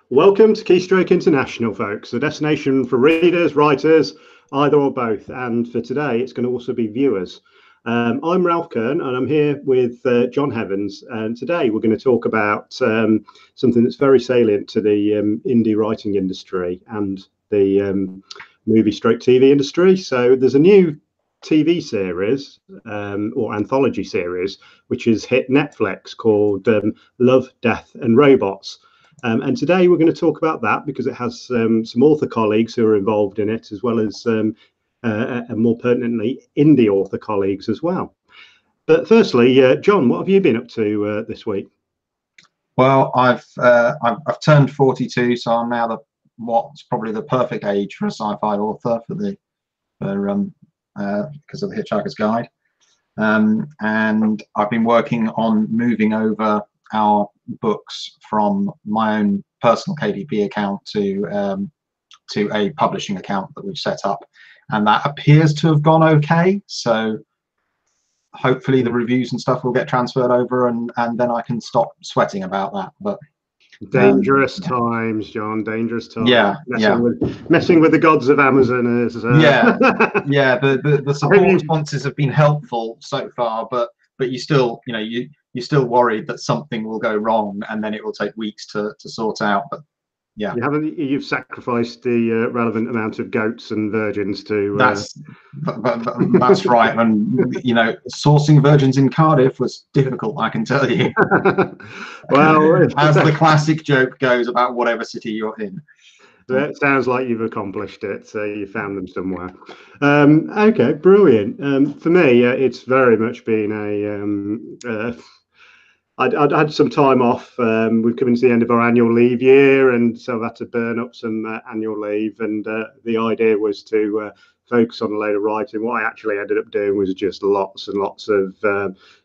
Welcome to Keystroke International, folks, the destination for readers, writers, either or both. And for today, it's going to also be viewers. I'm Ralph Kern, and I'm here with Jon Evans. And today we're going to talk about something that's very salient to the indie writing industry and the movie/TV industry. So there's a new TV series or anthology series which has hit Netflix called Love, Death and Robots. And today we're going to talk about that because it has some author colleagues who are involved in it, as well as and more pertinently indie author colleagues as well. But firstly, Jon, what have you been up to this week? Well, I've turned 42, so I'm now what's probably the perfect age for a sci-fi author because of the Hitchhiker's Guide, and I've been working on moving over our books from my own personal KDP account to a publishing account that we've set up, and that appears to have gone okay. So hopefully the reviews and stuff will get transferred over, and then I can stop sweating about that. But dangerous times, Jon. Dangerous times. Yeah, messing with the gods of Amazon is. The support responses have been helpful so far, but you still, you're still worried that something will go wrong, and then it will take weeks to sort out. But yeah, you've sacrificed the relevant amount of goats and virgins to. That's right, and sourcing virgins in Cardiff was difficult, I can tell you. Well, as the classic joke goes about whatever city you're in. It sounds like you've accomplished it. So you found them somewhere. Okay, brilliant. For me, it's very much been I'd had some time off. We've come into the end of our annual leave year, and so I've had to burn up some annual leave. And the idea was to focus on a load of writing. What I actually ended up doing was just lots and lots of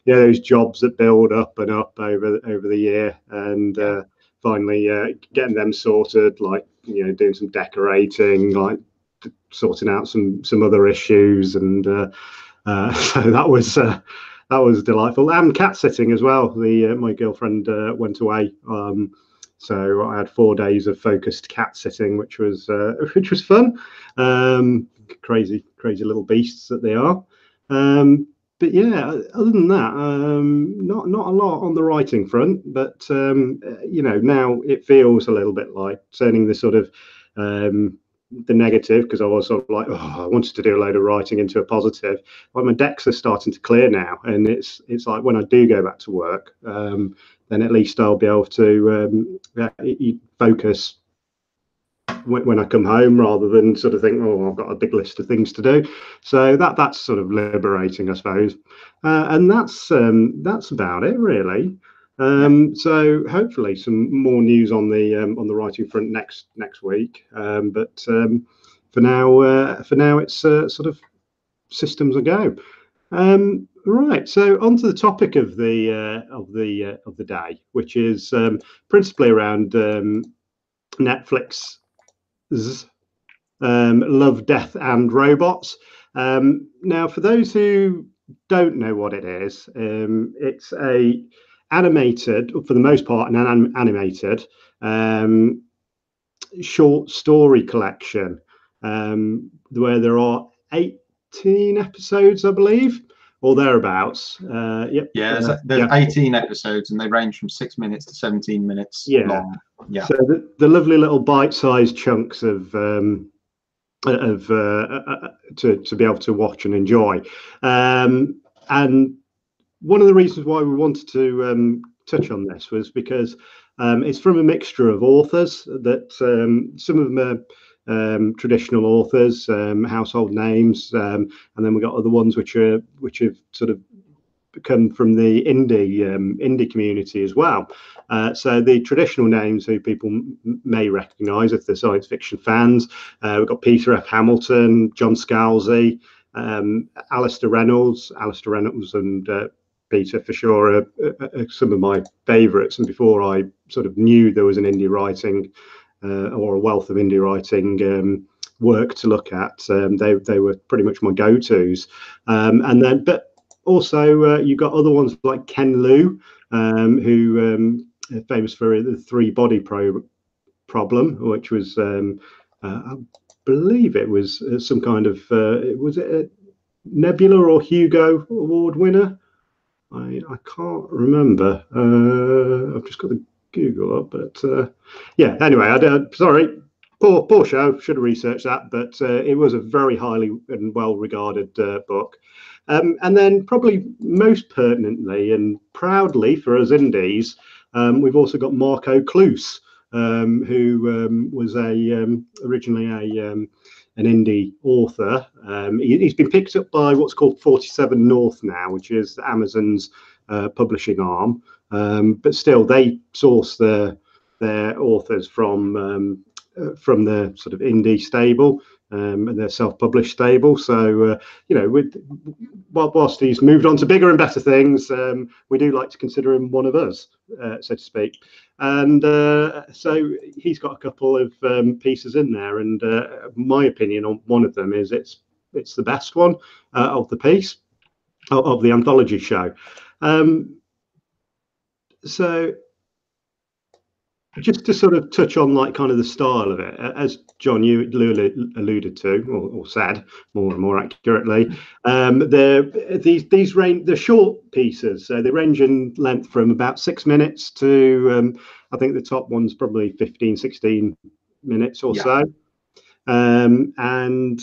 those jobs that build up and up over the year, and finally getting them sorted, like doing some decorating, like sorting out some other issues, and so that was delightful. And cat sitting as well. My girlfriend went away, so I had 4 days of focused cat sitting, which was fun. Crazy little beasts that they are. But yeah, other than that, not a lot on the writing front. But now it feels a little bit like turning the sort of the negative, because I was sort of like, I wanted to do a load of writing, into a positive. Like, my decks are starting to clear now, and it's like when I do go back to work, then at least I'll be able to focus when I come home, rather than sort of think, I've got a big list of things to do. So that's sort of liberating, I suppose. And that's about it, really. So hopefully some more news on the writing front next week. But for now, it's sort of systems a go. Right. So on to the topic of the day, which is principally around Netflix's Love, Death and Robots. Now, for those who don't know what it is, it's a animated, for the most part, an animated short story collection, where there are 18 episodes, I believe, or thereabouts. There's 18 episodes, and they range from 6 minutes to 17 minutes long. Yeah. So the lovely little bite-sized chunks of to be able to watch and enjoy. And one of the reasons why we wanted to touch on this was because it's from a mixture of authors. That some of them are traditional authors, household names, and then we've got other ones which have sort of come from the indie community as well. So the traditional names who people may recognise if they're science fiction fans, we've got Peter F. Hamilton, John Scalzi, Alistair Reynolds, and Peter for sure are some of my favourites. And before I sort of knew there was an indie writing or a wealth of indie writing work to look at, they were pretty much my go-tos. But also you've got other ones like Ken Liu, who are famous for the 3 Body problem, which was I believe it was some kind of was it a Nebula or Hugo Award winner? I can't remember. I've just got the Google up, but yeah. Anyway, sorry, poor show. Should have researched that, but it was a very highly and well regarded book. And then probably most pertinently and proudly for us indies, we've also got Marko Kloos, who was originally an indie author. He's been picked up by what's called 47 North now, which is Amazon's publishing arm. But still, they source their authors from the sort of indie stable and their self-published stable. So whilst he's moved on to bigger and better things, we do like to consider him one of us, so to speak. And so he's got a couple of pieces in there, and my opinion on one of them is it's the best one of the piece of the anthology show. So just to sort of touch on like kind of the style of it, as Jon, you alluded to or said more accurately, they're short pieces, so they range in length from about 6 minutes to I think the top one's probably 15-16 minutes or so, and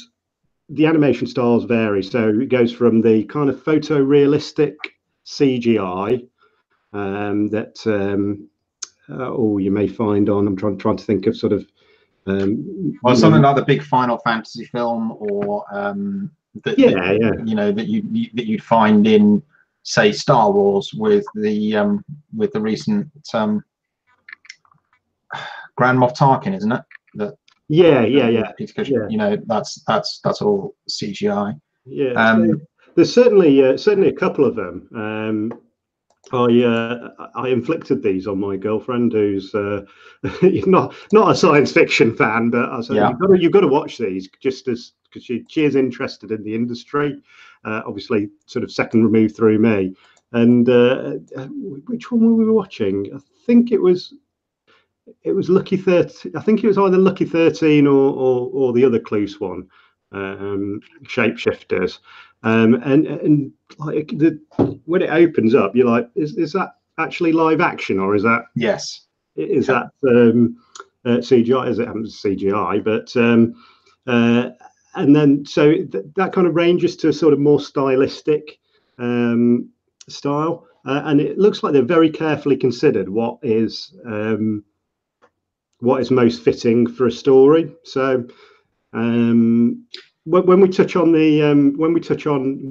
the animation styles vary. So it goes from the kind of photorealistic CGI that you may find on. I'm trying to think of sort of well, something like the big Final Fantasy film, or that you'd find in, say, Star Wars with the recent Grand Moff Tarkin, isn't it? You know, that's all CGI. Yeah, so there's certainly a couple of them. I inflicted these on my girlfriend, who's not a science fiction fan, but I said you've got to watch these just because she is interested in the industry. Obviously, sort of second removed through me. And which one were we watching? I think it was Lucky 13. I think it was either Lucky 13 or the other Kloos one, Shapeshifters. And like when it opens up, you're like, is that actually live action, or is that that CGI? Is it CGI? But and then so that kind of ranges to a sort of more stylistic style, and it looks like they're very carefully considered what is most fitting for a story. So when we touch on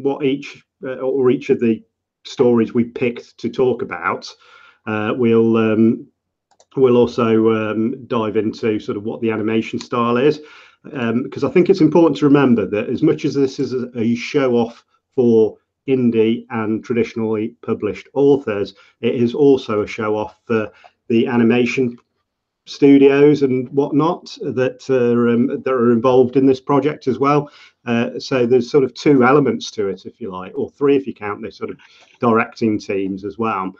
what each of the stories we picked to talk about, we'll also dive into sort of what the animation style is, because I think it's important to remember that as much as this is a show off for indie and traditionally published authors, it is also a show off for the animation studios and whatnot that are involved in this project as well. So there's sort of two elements to it, if you like, or three if you count the sort of directing teams as well.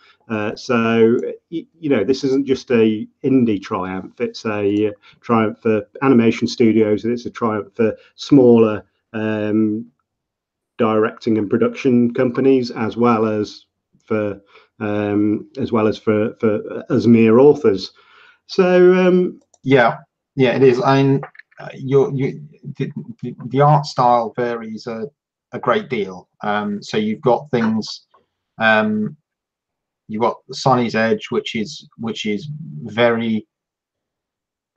So this isn't just a indie triumph; it's a triumph for animation studios, and it's a triumph for smaller directing and production companies, as well as for as mere authors. So it is. I mean, the art style varies a great deal. So you've got things. You've got Sonnie's Edge, which is very.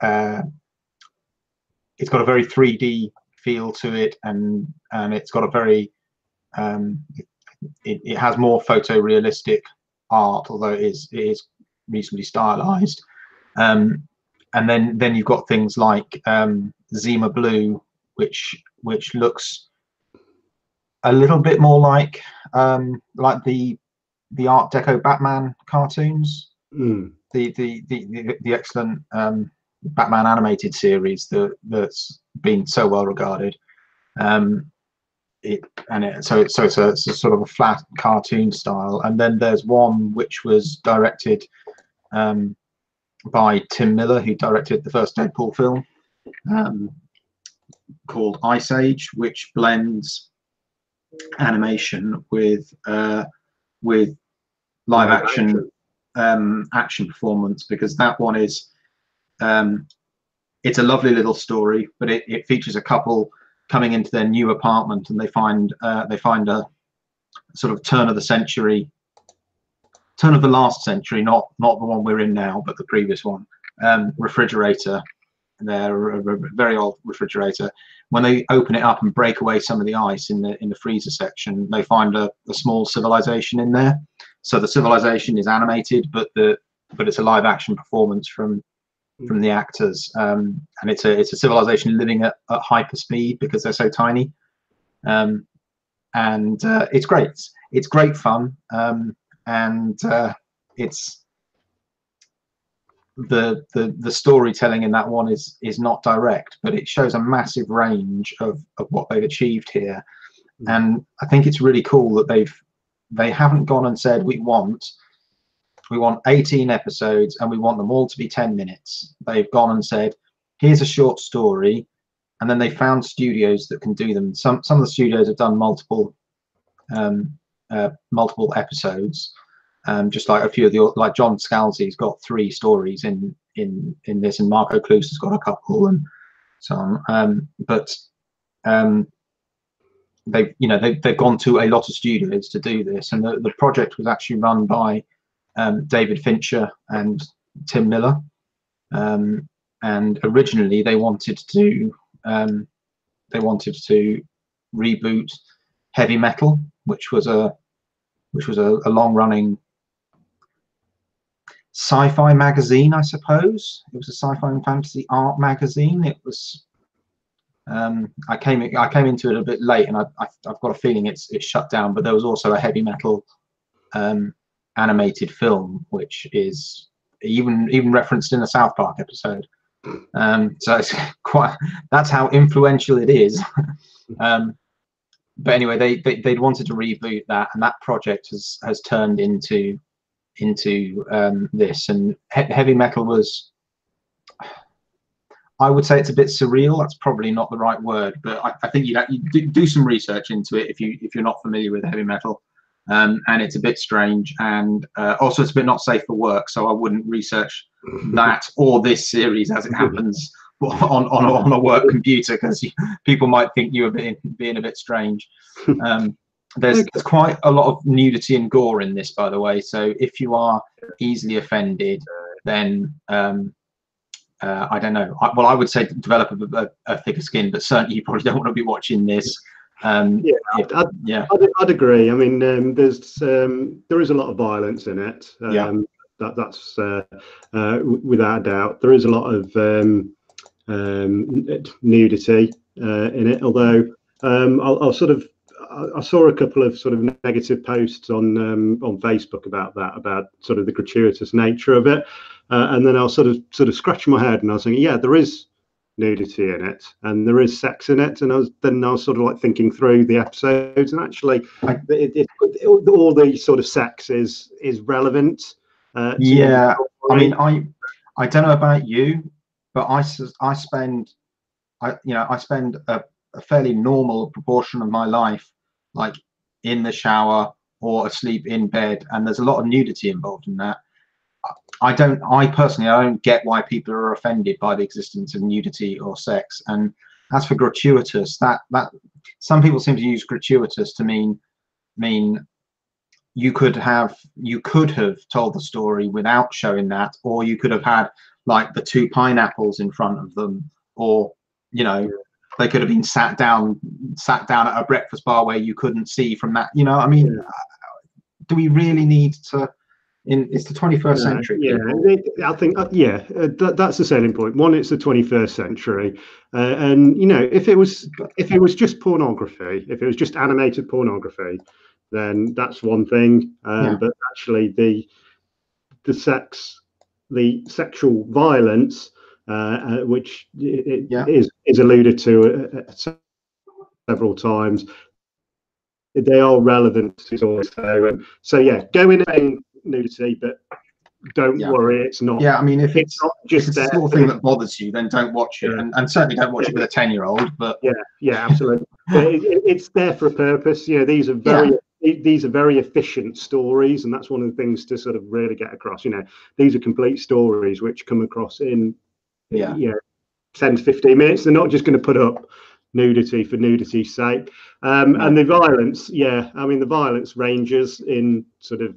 It's got a very 3D feel to it, and it's got a very. It has more photorealistic art, although it is reasonably stylized. And then you've got things like Zima Blue, which looks a little bit more like the Art Deco Batman cartoons, the excellent Batman animated series that's been so well regarded. So it's a sort of a flat cartoon style, and then there's one which was directed by Tim Miller, who directed the first Deadpool film, called Ice Age, which blends animation with live action action performance, because that one is it's a lovely little story, but it features a couple coming into their new apartment, and they find a sort of turn of the last century, not the one we're in now, but the previous one, refrigerator. They're a very old refrigerator. When they open it up and break away some of the ice in the freezer section, they find a small civilization in there. So the civilization is animated, but it's a live action performance from the actors, and it's a civilization living at hyper speed because they're so tiny, and it's great. It's great fun, and it's the storytelling in that one is not direct, but it shows a massive range of what they've achieved here. And I think it's really cool that they haven't gone and said we want 18 episodes and we want them all to be 10 minutes. They've gone and said, here's a short story, and then they found studios that can do them. Some of the studios have done multiple episodes, just like a few of the, like John Scalzi's got 3 stories in this, and Marko Kloos has got a couple, and so on. But they've gone to a lot of studios to do this, and the project was actually run by David Fincher and Tim Miller, and originally they wanted to reboot Heavy Metal, which was a long-running sci-fi magazine, I suppose. It was a sci-fi and fantasy art magazine. It was I came into it a bit late, and I've got a feeling it's shut down. But there was also a heavy metal animated film, which is even referenced in a South Park episode. So it's that's how influential it is. But anyway, they'd wanted to reboot that, and that project has turned into this. And heavy metal was, I would say it's a bit surreal. That's probably not the right word, but I think you do some research into it if you're not familiar with heavy metal. And it's a bit strange, and also it's a bit not safe for work, so I wouldn't research that or this series as it happens on a work computer, because people might think you are being a bit strange. There's quite a lot of nudity and gore in this, by the way, so if you are easily offended, then I don't know. Well, I would say develop a thicker skin, but certainly you probably don't want to be watching this. I'd agree. I mean, there is a lot of violence in it. That's without a doubt. There is a lot of nudity in it. Although I saw a couple of sort of negative posts on Facebook about sort of the gratuitous nature of it, and then I was sort of scratching my head, and I was thinking, yeah, there is nudity in it, and there is sex in it, and I was sort of like thinking through the episodes, and actually, all the sort of sex is relevant. I mean, I don't know about you, but I spend a fairly normal proportion of my life like in the shower or asleep in bed, and there's a lot of nudity involved in that. I personally don't get why people are offended by the existence of nudity or sex. And as for gratuitous, that some people seem to use gratuitous to mean you could have told the story without showing that, or you could have had like the 2 pineapples in front of them, or they could have been sat down at a breakfast bar where you couldn't see from that. I mean, do we really need to? It's the 21st century. I think that's the selling point. One, it's the 21st century, and if it was just pornography, if it was just animated pornography, then that's one thing. But actually, the sexual violence, which is alluded to several times, they are relevant to stories. So yeah, go in and nudity, but don't worry, it's not. Yeah, I mean, if it's not just just the sort of thing that bothers you, then don't watch it, and certainly don't watch it with a 10-year-old. But yeah, absolutely. But it's there for a purpose. You know, these are very efficient stories, and that's one of the things to sort of really get across. You know, these are complete stories which come across in 10 to 15 minutes. They're not just going to put up nudity for nudity's sake. And the violence, I mean, the violence ranges in sort of.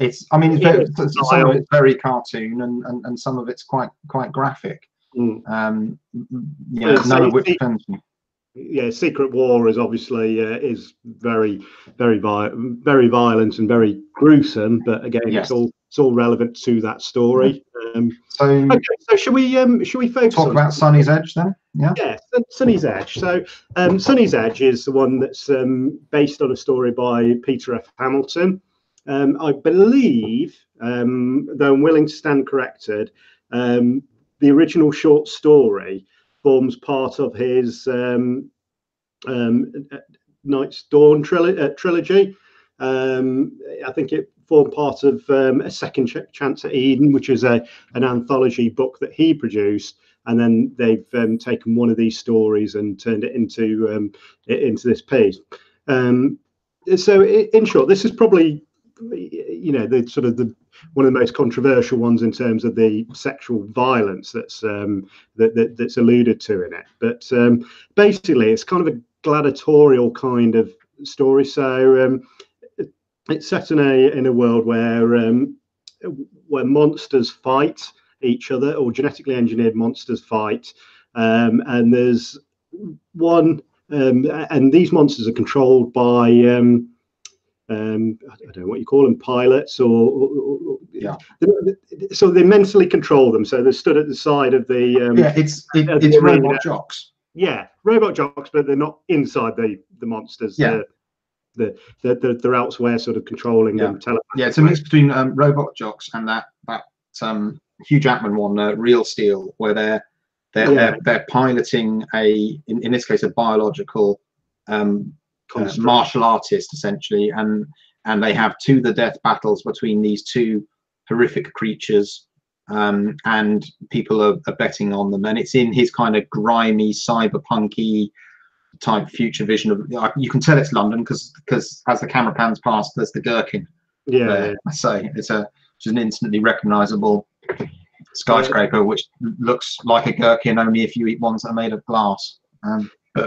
I mean, some of it's very cartoon, and some of it's quite graphic. None of which offends me. Yeah, Secret War is obviously is very violent and very gruesome, but again, it's all relevant to that story. So should we focus talk about Sonnie's Edge then? Yeah, Sonnie's Edge. So Sonnie's Edge is the one that's based on a story by Peter F. Hamilton. I believe, though I'm willing to stand corrected, the original short story forms part of his Night's Dawn trilogy. I think it formed part of A Second Chance at Eden, which is an anthology book that he produced, and then they've taken one of these stories and turned it into this piece. So in short, this is probably, you know, the sort of one of the most controversial ones in terms of the sexual violence that's alluded to in it. But basically, it's kind of a gladiatorial kind of story. So it's set in a world where monsters fight each other, or genetically engineered monsters fight, and there's one, and these monsters are controlled by I don't know what you call them, pilots, so they mentally control them. So they're stood at the side of the it's robot jocks. Yeah, robot jocks, but they're not inside the monsters. Yeah, they're elsewhere, sort of controlling them. It's a mix between robot jocks and that Hugh Jackman one, Real Steel, where they're piloting in this case a biological martial artist essentially, and they have to the death battles between these two horrific creatures, and people are betting on them, and it's in his kind of grimy cyberpunky type future vision of, you can tell it's London because as the camera pans past, there's the gherkin. I say it's an instantly recognizable skyscraper which looks like a gherkin, only if you eat ones that are made of glass.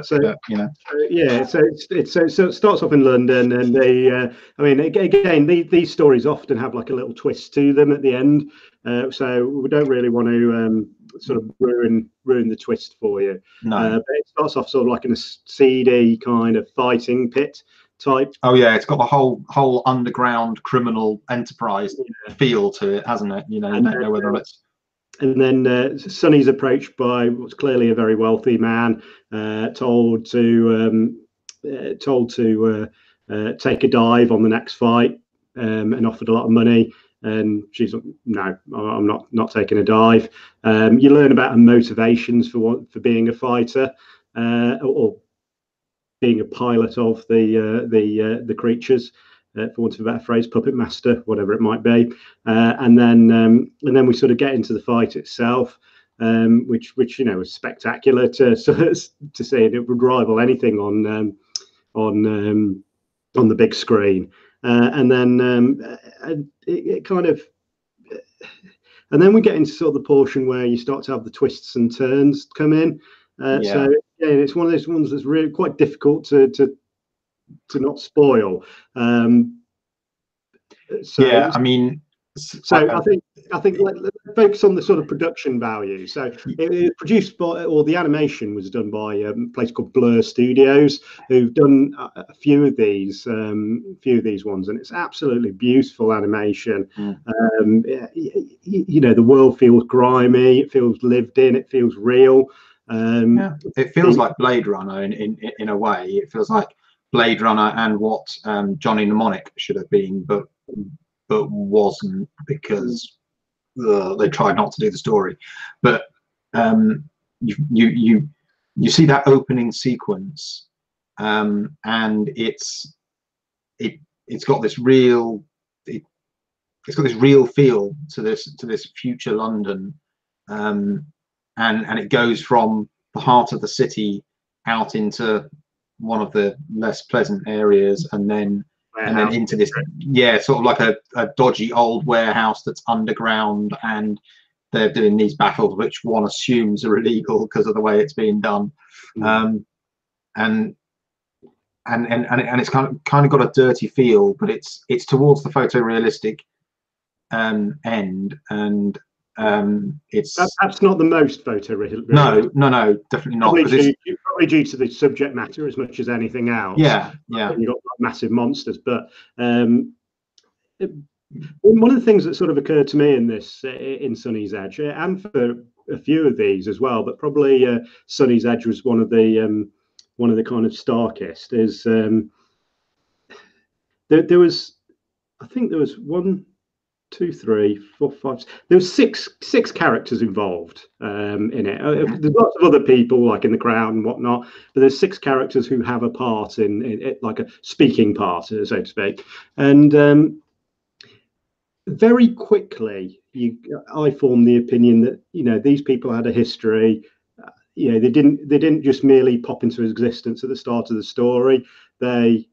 So it starts off in London, and they I mean, again, these stories often have like a little twist to them at the end, so we don't really want to sort of ruin the twist for you. But it starts off sort of like in a seedy kind of fighting pit type. It's got the whole underground criminal enterprise feel to it, hasn't it? You don't know whether it's. And then Sonnie's approached by what's clearly a very wealthy man, told to take a dive on the next fight, and offered a lot of money. And she's like, no, I'm not taking a dive. You learn about her motivations for being a fighter, or being a pilot of the creatures. For want of a better phrase, puppet master, whatever it might be, and then we sort of get into the fight itself, which was spectacular to see. It would rival anything on the big screen, and then it kind of, and then we get into sort of the portion where you start to have the twists and turns come in. So it's one of those ones that's really quite difficult to not spoil. I think let's focus on the sort of production value. So it was produced by, or the animation was done by a place called Blur Studios, who've done a few of these ones, and it's absolutely beautiful animation. The world feels grimy, it feels lived in, it feels real. It feels like Blade Runner in a way. It feels like Blade Runner and what Johnny Mnemonic should have been, but wasn't, because they tried not to do the story. But you see that opening sequence, and it's got this real. it's got this real feel to this future London, and it goes from the heart of the city out into one of the less pleasant areas, and then into this, sort of like a dodgy old warehouse that's underground, and they're doing these battles which one assumes are illegal because of the way it's being done. And it's kind of got a dirty feel, but it's towards the photorealistic end, and it's that's not the most photorealistic. No, definitely not. Probably due to the subject matter as much as anything else. Yeah. You've got massive monsters, but one of the things that sort of occurred to me in Sonnie's Edge, and for a few of these as well, but probably Sonnie's Edge was one of the kind of starkest, is there was, I think there was 1, 2, 3, 4, 5. There was six characters involved in it. There's lots of other people like in the crowd and whatnot, but there's 6 characters who have a part in it, like a speaking part, so to speak. And very quickly, I formed the opinion that these people had a history. They didn't just merely pop into existence at the start of the story. They've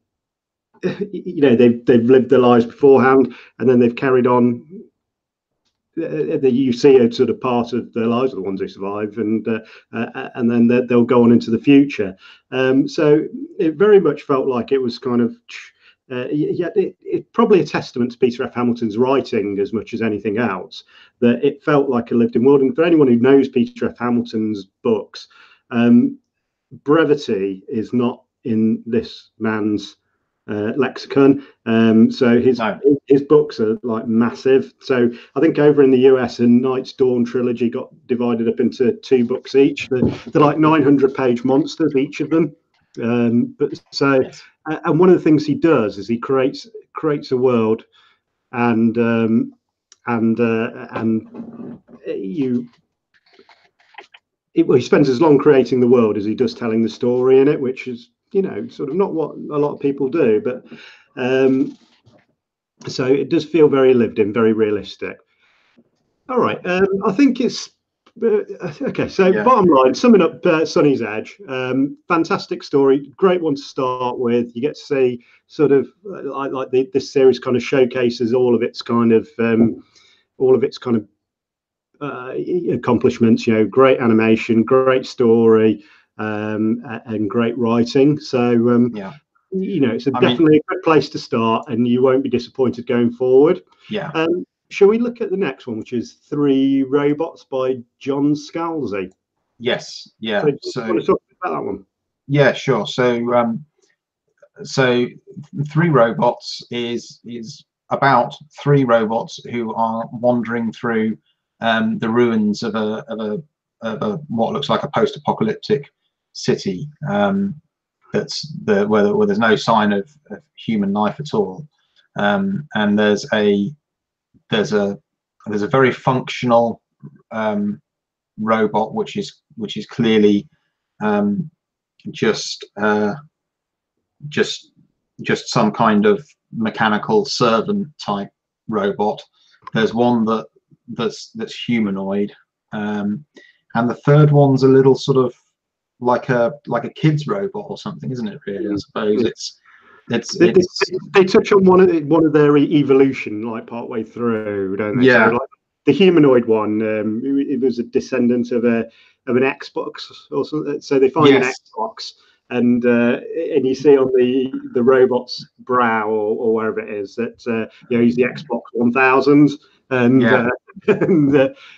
lived their lives beforehand, and then they've carried on. You see a sort of part of their lives are the ones who survive, and then they'll go on into the future. So it very much felt like it was kind of it's probably a testament to Peter F. Hamilton's writing as much as anything else, that it felt like a lived-in world. And for anyone who knows Peter F. Hamilton's books, brevity is not in this man's lexicon. So his books are like massive. So I think over in the US, a Night's Dawn trilogy got divided up into 2 books each. They're like 900-page monsters, each of them. And one of the things he does is he creates a world, and he spends as long creating the world as he does telling the story in it, which is sort of not what a lot of people do, but so it does feel very lived in, very realistic. All right, I think it's okay. So bottom line, summing up Sonnie's Edge, fantastic story, great one to start with. You get to see sort of like this series kind of showcases all of its kind of accomplishments. Great animation, great story, and great writing. So it's definitely a good place to start, and you won't be disappointed going forward. Shall we look at the next one, which is 3 Robots by Jon Scalzi? Yes. So want to talk about that one? Yeah, sure. So 3 Robots is about 3 robots who are wandering through the ruins of a what looks like a post-apocalyptic city, where there's no sign of human life at all, and there's a very functional robot which is clearly just some kind of mechanical servant type robot. There's one that's humanoid, and the third one's a little sort of like a kid's robot or something, isn't it? Really, I suppose they touch on one of their evolution like partway through, don't they? Yeah. So, like, the humanoid one, it was a descendant of an Xbox or something. So they find an Xbox, and you see on the robot's brow or wherever it is that he's the Xbox 1000, and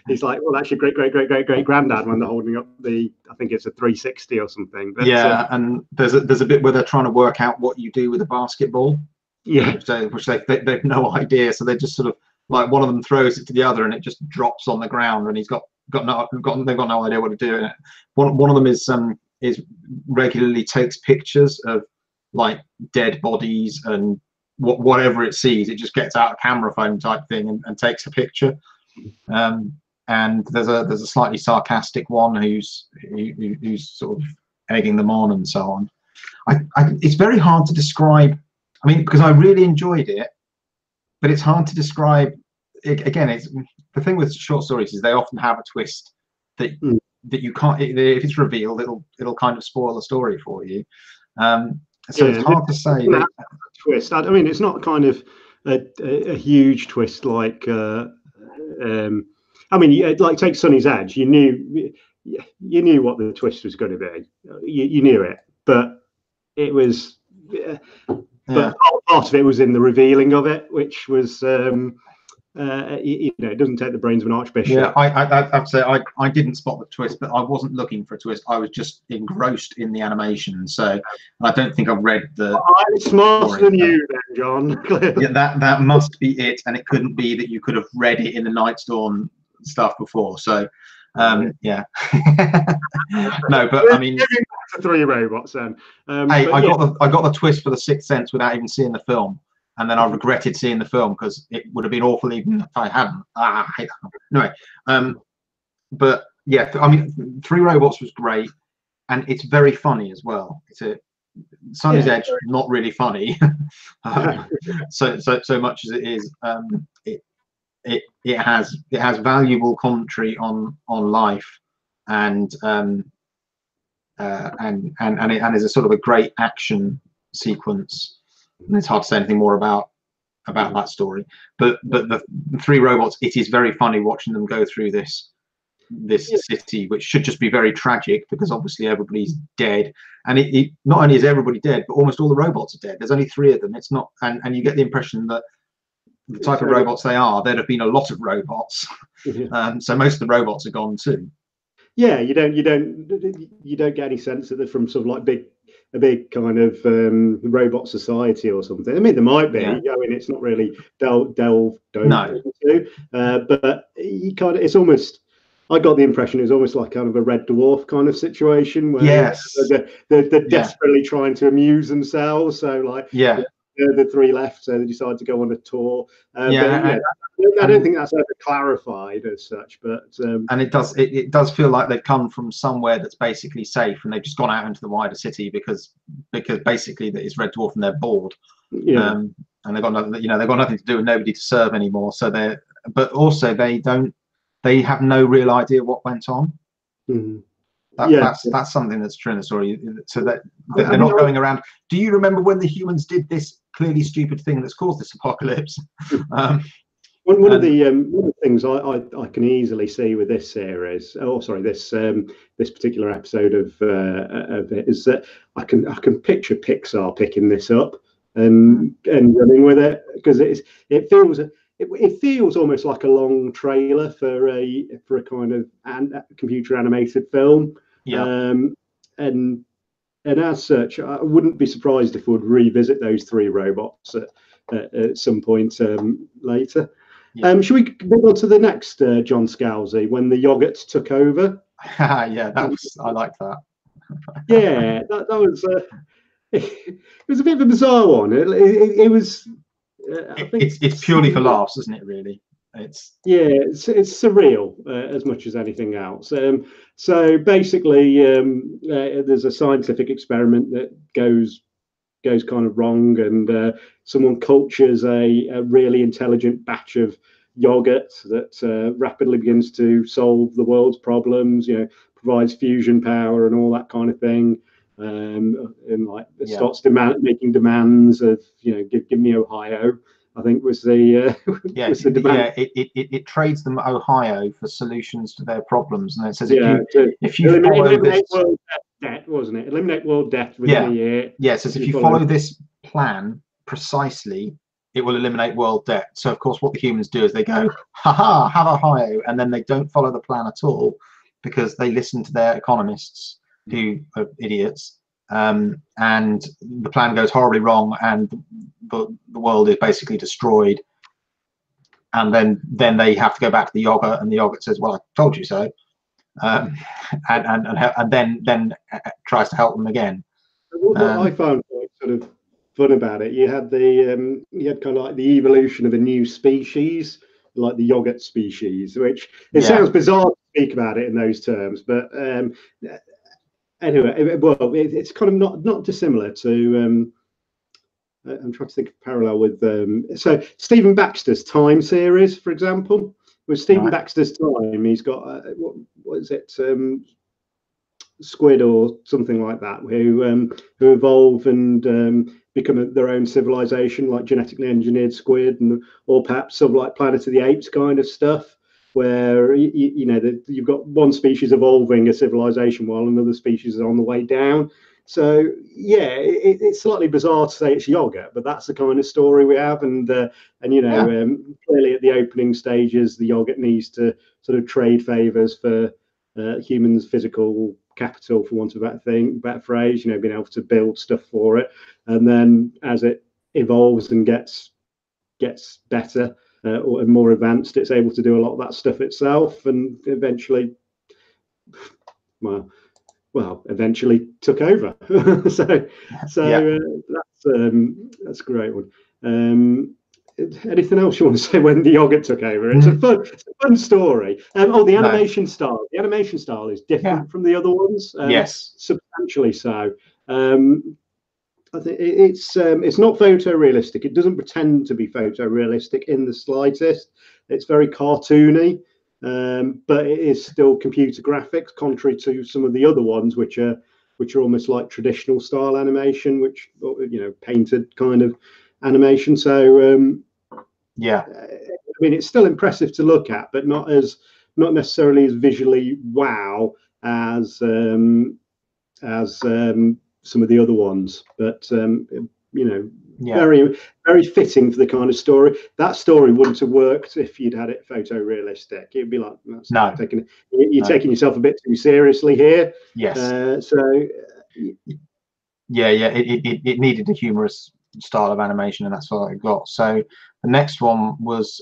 he's like, well, that's your great granddad when they're holding up I think it's a 360 or something. But, and there's a bit where they're trying to work out what you do with a basketball. Which they've no idea, so they just sort of, like, one of them throws it to the other and it just drops on the ground, and they've got no idea what to do. One of them is regularly takes pictures of like dead bodies and whatever it sees. It just gets out a camera phone type thing and takes a picture. And there's a slightly sarcastic one who's sort of egging them on and so on. It's very hard to describe. I mean, because I really enjoyed it, but it's hard to describe again, it's the thing with short stories is they often have a twist that that you can't. If it's revealed, it'll kind of spoil the story for you. So it's hard to say. Twist. I mean, it's not kind of a huge twist like. I mean, like take Sonnie's Edge. You knew what the twist was going to be. You knew it, but it was. But part of it was in the revealing of it, which was. It doesn't take the brains of an archbishop. Yeah, I'd say I didn't spot the twist, but I wasn't looking for a twist. I was just engrossed in the animation. So I don't think I've read the. I'm smarter than you, then, John. Yeah, that must be it, and it couldn't be that you could have read it in the Night's Dawn stuff before. So, yeah. No, but I mean, three robots. Then, hey, I got the twist for the Sixth Sense without even seeing the film. And then I regretted seeing the film because it would have been awful even if I hadn't. I hate that. Anyway, but yeah, I mean, Three Robots was great, and it's very funny as well. Sonnie's Edge, not really funny, so much as it is. It has valuable commentary on life, and it is a sort of a great action sequence. And it's hard to say anything more about that story, but the Three Robots, it is very funny watching them go through this city, which should just be very tragic because obviously everybody's dead, and it not only is everybody dead, but almost all the robots are dead. There's only 3 of them. It's not, and you get the impression that the type of robots they are, there'd have been a lot of robots, so most of the robots are gone too. Yeah, you don't get any sense that they're from sort of like a big kind of robot society or something. I mean, there might be. I mean, it's not really delved into, but you kind of. It's almost. I got the impression it was almost like kind of a Red Dwarf kind of situation where they're desperately trying to amuse themselves. So like, the 3 left, so they decide to go on a tour. I don't think that's ever clarified as such, but and it does feel like they've come from somewhere that's basically safe, and they've just gone out into the wider city because basically it's Red Dwarf and they're bored, and they've got nothing, they've got nothing to do and nobody to serve anymore. So but also they have no real idea what went on. That's something that's true in the story. So that they're not going around. Do you remember when the humans did this clearly stupid thing that's caused this apocalypse? One of the things I can easily see with this series, this particular episode of it, is that I can picture Pixar picking this up and running with it, because it feels almost like a long trailer for a kind of computer animated film. And as such, I wouldn't be surprised if we'd revisit those 3 robots at some point later. Should we move on to the next John Scalzi, when the yogurts took over? I like that. Yeah, that was it was a bit of a bizarre one. It was. It's purely for laughs, isn't it? Really, it's surreal as much as anything else. So basically, there's a scientific experiment that goes kind of wrong, and someone cultures a really intelligent batch of yogurt that rapidly begins to solve the world's problems. Provides fusion power and all that kind of thing. And like it starts making demands of give me Ohio, I think was the was the demand. It trades them Ohio for solutions to their problems, and it says if you eliminate world debt, wasn't it? Eliminate world debt within a year. Yeah, it says if you follow this plan precisely, it will eliminate world debt. So of course what the humans do is they go, haha, have Ohio, and then they don't follow the plan at all because they listen to their economists who are idiots, and the plan goes horribly wrong, and the world is basically destroyed. And then they have to go back to the yogurt, and the yogurt says, "Well, I told you so," and then tries to help them again. What I found quite sort of fun about it, you had kind of like the evolution of a new species, like the yogurt species, which it sounds bizarre to speak about it in those terms, but anyway, it's kind of not dissimilar to I'm trying to think of parallel with so Stephen Baxter's Time series, for example. With Stephen Baxter's Time, he's got what is it, squid or something like that, who evolve and become their own civilization, like genetically engineered squid, or perhaps sort of like Planet of the Apes kind of stuff, where you've got one species evolving a civilization while another species is on the way down. So yeah, it's slightly bizarre to say it's yogurt, but that's the kind of story we have. And clearly at the opening stages, the yogurt needs to sort of trade favors for humans' physical capital, for want of a better phrase. Being able to build stuff for it, and then as it evolves and gets better and more advanced, it's able to do a lot of that stuff itself, and eventually, eventually took over. so that's a great one. Anything else you want to say when the yogurt took over? It's a fun story. The animation style. The animation style is different from the other ones. Yes, substantially so. I think it's not photorealistic. It doesn't pretend to be photorealistic in the slightest. It's very cartoony, but it is still computer graphics, contrary to some of the other ones, which are almost like traditional style animation, which painted kind of animation. So I mean, it's still impressive to look at, but not necessarily as visually wow as some of the other ones. But very, very fitting for the kind of story. That story wouldn't have worked if you'd had it photorealistic. It'd be like, you're taking yourself a bit too seriously here. Yes. It needed a humorous style of animation, and that's what it got. So the next one was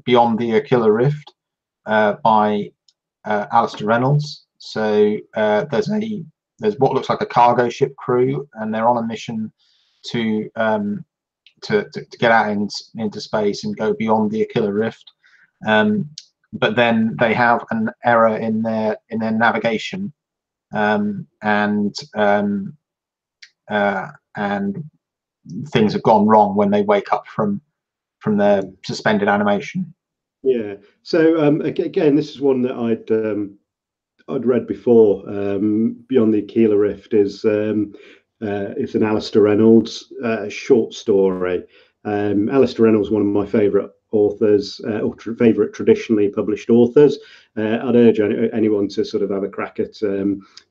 Beyond the Aquila Rift by Alistair Reynolds. So there's what looks like a cargo ship crew, and they're on a mission to get out into space and go beyond the Aquila Rift. But then they have an error in their navigation, and things have gone wrong when they wake up from their suspended animation. Yeah. So again, this is one that I'd read before. Beyond the Aquila Rift is it's an Alistair Reynolds short story. Alistair Reynolds, one of my favourite authors, or favourite traditionally published authors. I'd urge anyone to sort of have a crack at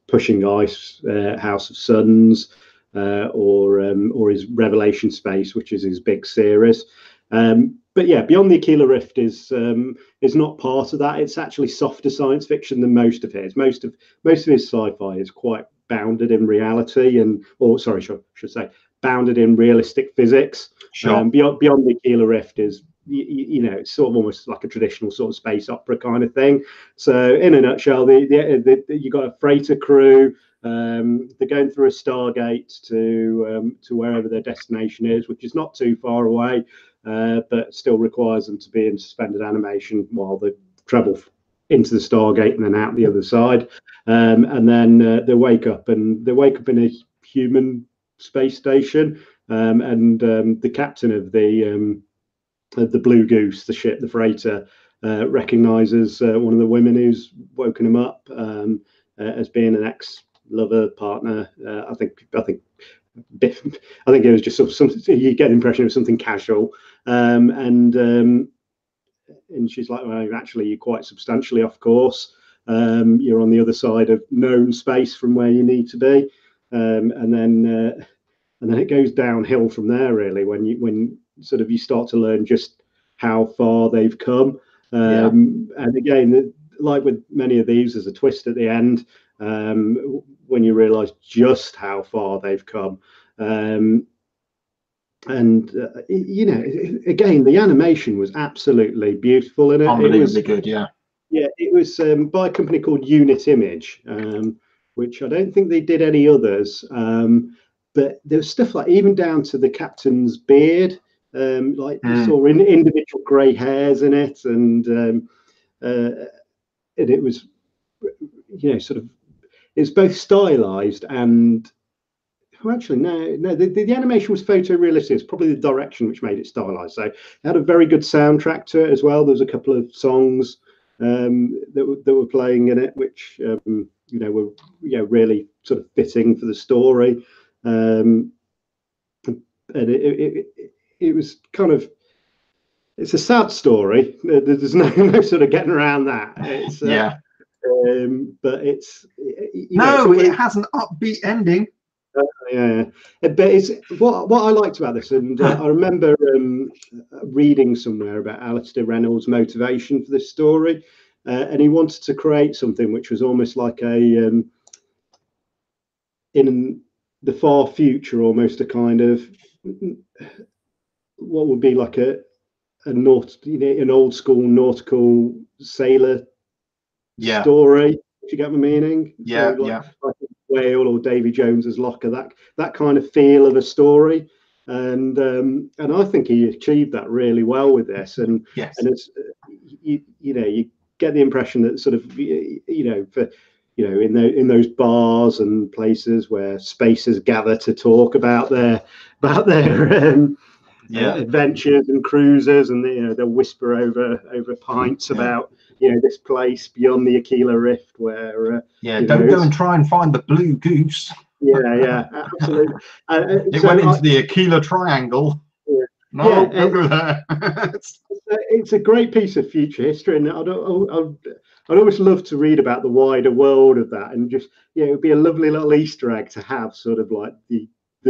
Pushing Ice, House of Suns, or his Revelation Space, which is his big series. But yeah, Beyond the Aquila Rift is not part of that. It's actually softer science fiction than most of his. Most of his sci-fi is quite bounded in reality, should say bounded in realistic physics. Sure. Beyond the Aquila Rift is it's sort of almost like a traditional sort of space opera kind of thing. So in a nutshell, you got a freighter crew. They're going through a Stargate to wherever their destination is, which is not too far away, but still requires them to be in suspended animation while they travel into the Stargate and then out the other side. And then they wake up in a human space station, and the captain of the Blue Goose, the ship, the freighter, recognizes one of the women who's woken him up as being an ex-lover, partner. I think it was just sort of something. You get the impression of something casual, and she's like, "Well, actually, you're quite substantially off course. You're on the other side of known space from where you need to be," and then it goes downhill from there. Really, when sort of you start to learn just how far they've come, and again, like with many of these, there's a twist at the end when you realise just how far they've come. And again, the animation was absolutely beautiful in it. Unbelievably good, yeah. Yeah, it was by a company called Unit Image, which I don't think they did any others. But there was stuff like even down to the captain's beard, like you saw individual grey hairs in it, and it was, sort of, it's both stylized and well, actually, no. The animation was photorealistic. It's probably the direction which made it stylized. So it had a very good soundtrack to it as well. There was a couple of songs that were playing in it, which were really sort of fitting for the story. And it was kind of, it's a sad story. There's no sort of getting around that. It's yeah. But it's it has an upbeat ending. Yeah, but it's what I liked about this, and I remember reading somewhere about Alistair Reynolds' motivation for this story, and he wanted to create something which was almost like a in the far future, almost a kind of what would be like an old school nautical sailor story. If you get my meaning? Yeah, so like Whale or Davy Jones's Locker, that kind of feel of a story, and I think he achieved that really well with this. And it's you get the impression that sort of in those bars and places where spacers gather to talk about their adventures and cruises, and they'll whisper over pints about this place beyond the Aquila Rift where don't go and try and find the blue goose. Absolutely. It went into the Aquila Triangle. Don't go there. It's a great piece of future history, and I'd always love to read about the wider world of that, and just it would be a lovely little Easter egg to have, sort of like the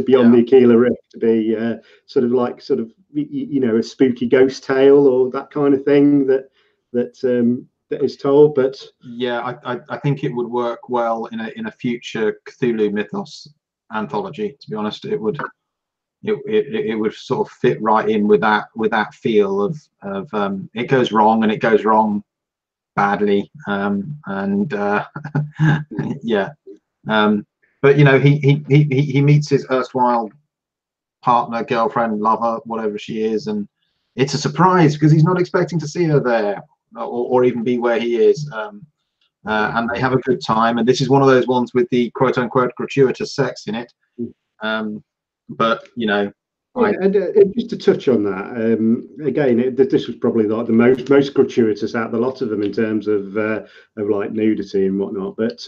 beyond the Aquila Rift to be sort of a spooky ghost tale or that kind of thing that is told. But I think it would work well in a future Cthulhu mythos anthology. To be honest, it would sort of fit right in with that feel of it goes wrong, and it goes wrong badly, but he meets his erstwhile partner, girlfriend, lover, whatever she is, and it's a surprise because he's not expecting to see her there or even be where he is, and they have a good time. And this is one of those ones with the quote unquote gratuitous sex in it, but and just to touch on that again, this was probably like the most gratuitous out of the lot of them in terms of like nudity and whatnot, but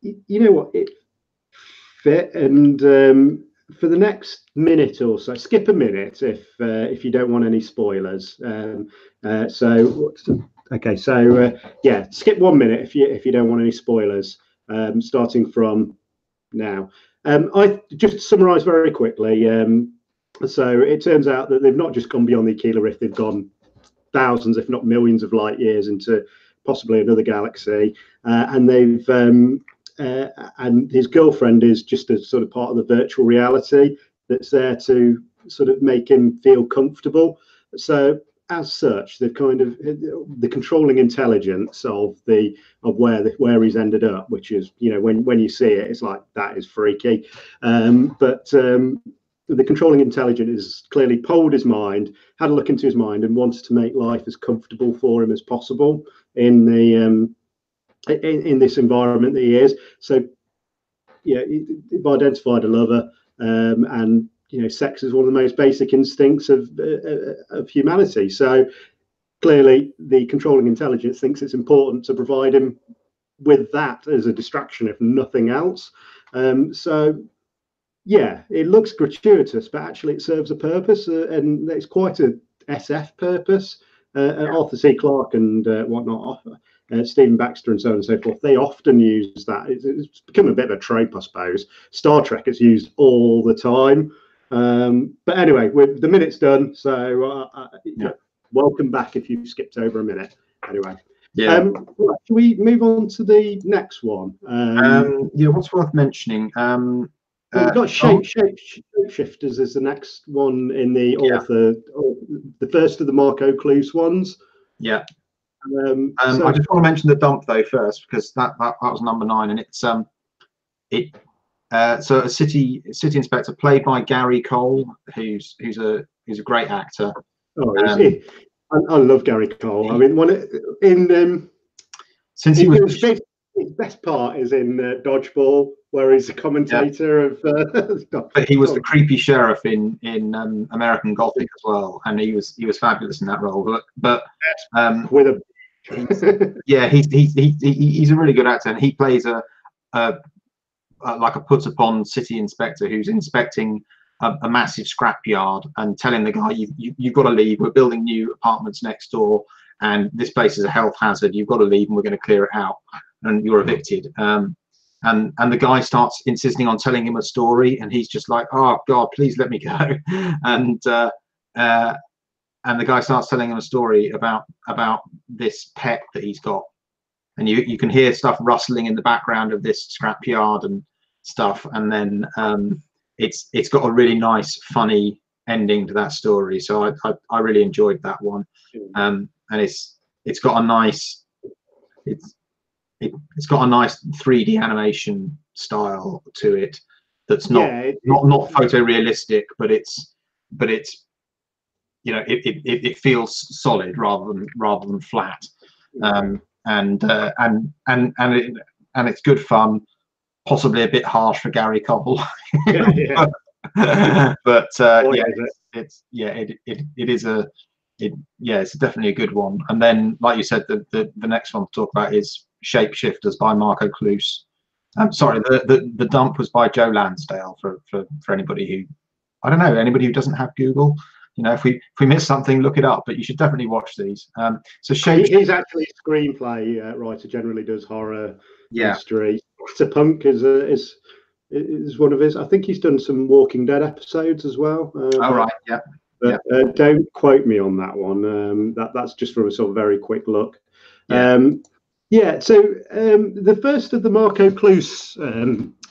it fit. And for the next minute or so, skip a minute if you don't want any spoilers. Skip 1 minute if you don't want any spoilers, starting from now. I just to summarize very quickly. So it turns out that they've not just gone beyond the Aquila Rift, they've gone thousands, if not millions of light years into possibly another galaxy, and they've and his girlfriend is just a sort of part of the virtual reality that's there to sort of make him feel comfortable. So as such, the kind of the controlling intelligence of where he's ended up, which is when you see it, it's like that is freaky. But the controlling intelligence is clearly polled his mind, had a look into his mind, and wants to make life as comfortable for him as possible in the in this environment that he is. So they've identified a lover, and sex is one of the most basic instincts of humanity. So clearly the controlling intelligence thinks it's important to provide him with that as a distraction, if nothing else. It looks gratuitous, but actually it serves a purpose, and it's quite a SF purpose. Arthur C. Clarke and whatnot, Stephen Baxter and so on and so forth, they often use that. It's become a bit of a trope, I suppose. Star Trek is used all the time. But anyway, the minute's done, so welcome back if you've skipped over a minute. Anyway, should we move on to the next one? What's worth mentioning? We've got Shapeshifters as the next one in the author, the first of the Marko Kloos ones. I just want to mention the dump though first, because that was number 9, and it's so a city inspector played by Gary Cole, who's a great actor. I love Gary Cole. I mean, since he was his best part is in Dodgeball, where he's a commentator of. But he was the creepy sheriff in American Gothic as well, and he was fabulous in that role. But with a. he's a really good actor, and he plays a like a put upon city inspector who's inspecting a massive scrapyard and telling the guy, you've got to leave, we're building new apartments next door and this place is a health hazard, you've got to leave and we're going to clear it out and you're evicted. And the guy starts insisting on telling him a story, and he's just like, oh God, please let me go. And the guy starts telling him a story about this pet that he's got, and you can hear stuff rustling in the background of this scrapyard and stuff, and then it's got a really nice funny ending to that story. So I really enjoyed that one. And it's got a nice it's got a nice 3D animation style to it that's not photorealistic, but it's it feels solid rather than flat. And it's good fun, possibly a bit harsh for Gary Cole. But it's definitely a good one. And then, like you said, the next one to talk about is Shapeshifters by Marko Kloos. I'm sorry, the dump was by Joe Lansdale for anybody who, I don't know, anybody who doesn't have Google. If we miss something, look it up. But you should definitely watch these. So he's actually a screenplay writer. Generally does horror, mystery. Punk is one of his. I think he's done some Walking Dead episodes as well. But don't quote me on that one. That's just from a sort of very quick look. So the first of the Marko Kloos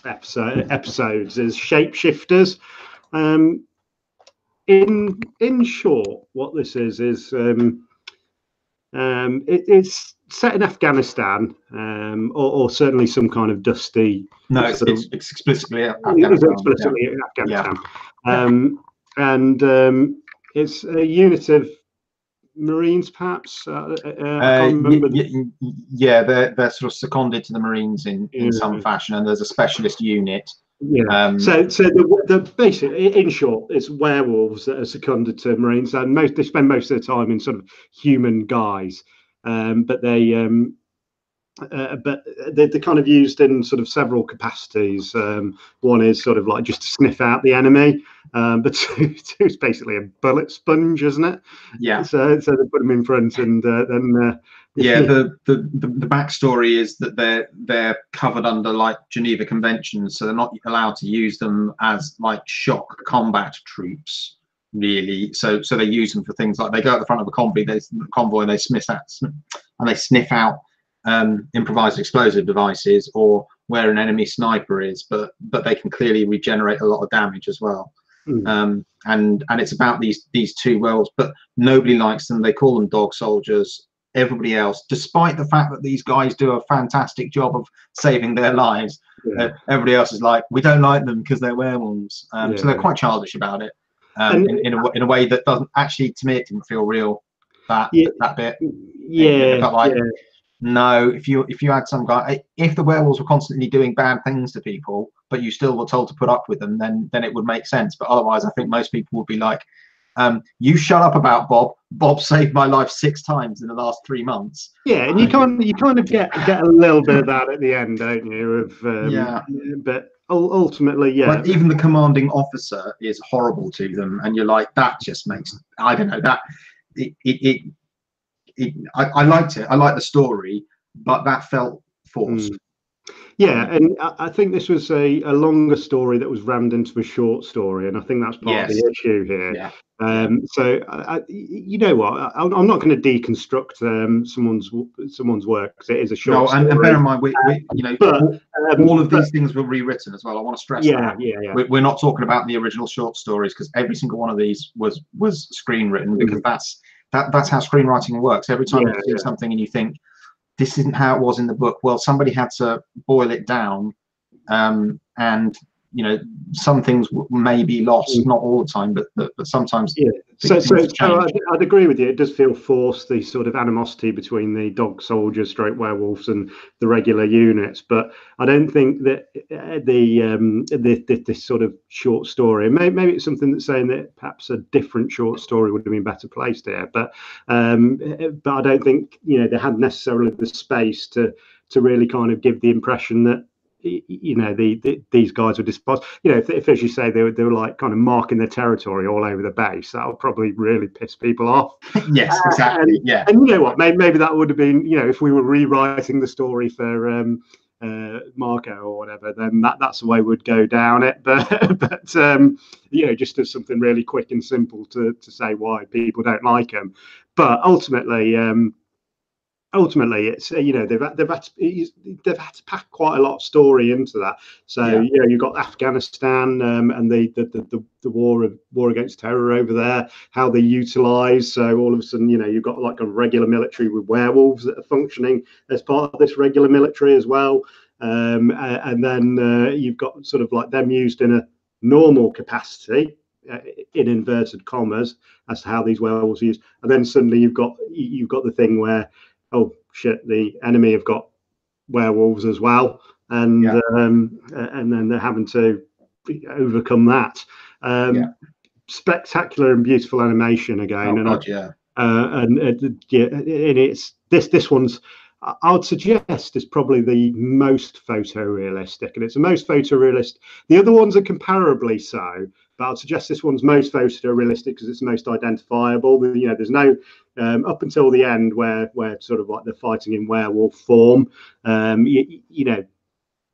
episodes is Shapeshifters. In short, what this is it's set in Afghanistan, or certainly some kind of dusty. No, it's explicitly Afghanistan. It's a unit of Marines, perhaps. I can't remember. They're sort of seconded to the Marines in some fashion, and there's a specialist unit. So the basic, in short, it's werewolves that are seconded to Marines, and they spend most of the time in sort of human guise, but they're kind of used in sort of several capacities. One is sort of like just to sniff out the enemy, but two is basically a bullet sponge, isn't it? Yeah. So they put them in front, and then. The backstory is that they're covered under like Geneva Conventions, so they're not allowed to use them as like shock combat troops, really. So they use them for things like they go at the front of a convoy and they sniff out improvised explosive devices or where an enemy sniper is, but they can clearly regenerate a lot of damage as well. And it's about these two werewolves, but nobody likes them. They call them dog soldiers. Everybody else, despite the fact that these guys do a fantastic job of saving their lives, everybody else is like, we don't like them because they're werewolves. So they're quite childish about it, in a way that doesn't actually, to me, it didn't feel real. That bit, it felt like no. If you had some guy, if the werewolves were constantly doing bad things to people, but you still were told to put up with them, then it would make sense. But otherwise, I think most people would be like, you shut up about Bob. Bob saved my life 6 times in the last 3 months. Yeah, and you kind of get a little bit of that at the end, don't you? But ultimately, But even the commanding officer is horrible to them, and you're like, that just makes, I don't know, that I liked it. I liked the story, but that felt forced. Yeah, and I think this was a longer story that was rammed into a short story, and I think that's part of the issue here. So you know what? I'm not going to deconstruct someone's work because it is a short story. And bear in mind, all of these things were rewritten as well. I want to stress that. We're not talking about the original short stories, because every single one of these was screenwritten, because that's how screenwriting works. Every time you see something and you think, this isn't how it was in the book, well, somebody had to boil it down and some things may be lost, not all the time, but sometimes. Yeah. So change. I'd agree with you. It does feel forced, the sort of animosity between the dog soldiers, straight werewolves, and the regular units. But I don't think that this sort of short story. Maybe it's something that's saying that perhaps a different short story would have been better placed here. But I don't think they had necessarily the space to really kind of give the impression that these guys were despised. If as you say, they were like kind of marking their territory all over the base, that would probably really piss people off. Yes, exactly. Yeah. And you know what, maybe that would have been, if we were rewriting the story for Marko or whatever, then that's the way we'd go down it. But just as something really quick and simple to say why people don't like them. But ultimately, it's they've had to pack quite a lot of story into that. So you've got Afghanistan and the war against terror over there, how they utilise. So all of a sudden, you've got like a regular military with werewolves that are functioning as part of this regular military as well. And then you've got sort of like them used in a normal capacity, in inverted commas, as to how these werewolves are used. And then suddenly you've got the thing where, oh shit, the enemy have got werewolves as well, and then they're having to overcome that. Spectacular and beautiful animation again. And it's this one's, I would suggest, is probably the most photorealistic, and it's the most photorealistic. The other ones are comparably so, but I'd suggest this one's most photorealistic because it's most identifiable. There's no up until the end where sort of like they're fighting in werewolf form.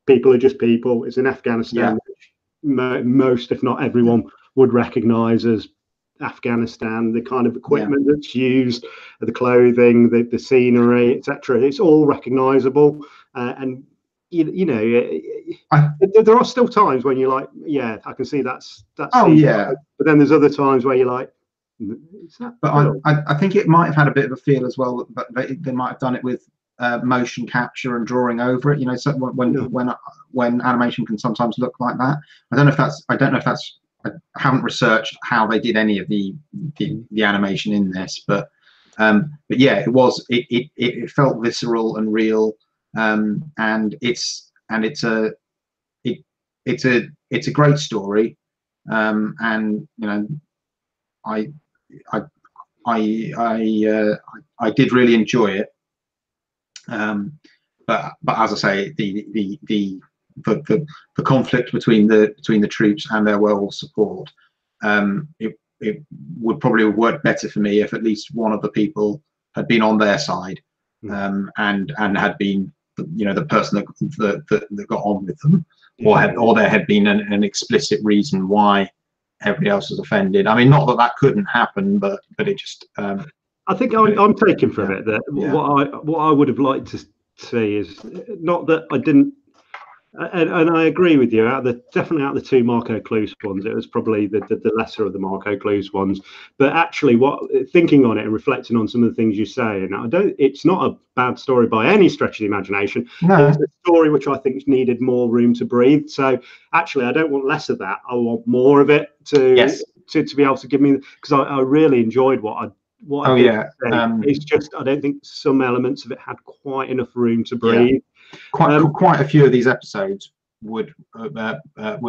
People are just people. It's in Afghanistan, which most, if not everyone, would recognise as Afghanistan. The kind of equipment that's used, the clothing, the scenery, etc. It's all recognisable, and there are still times when you're like, I can see that's. Oh yeah. But then there's other times where you're like, is that? But I think it might have had a bit of a feel as well, but they might have done it with motion capture and drawing over it. So when animation can sometimes look like that. I don't know if that's. I haven't researched how they did any of the animation in this, but yeah, it felt visceral and real, and it's a great story, and I did really enjoy it, but as I say, the conflict between the troops and their werewolf support, it would probably have worked better for me if at least one of the people had been on their side, and had been the person that got on with them, or there had been an explicit reason why everybody else was offended. I mean, not that couldn't happen, but it just. I think I'm taking from it that what I would have liked to see is not that I didn't. And I agree with you. Definitely out of the two Marko Kloos ones, it was probably the lesser of the Marko Kloos ones. But actually, thinking on it and reflecting on some of the things you say, and it's not a bad story by any stretch of the imagination. No. It's a story which I think needed more room to breathe. So actually, I don't want less of that. I want more of it to be able to give me, because I really enjoyed what I. It's just I don't think some elements of it had quite enough room to breathe. Quite a few of these episodes would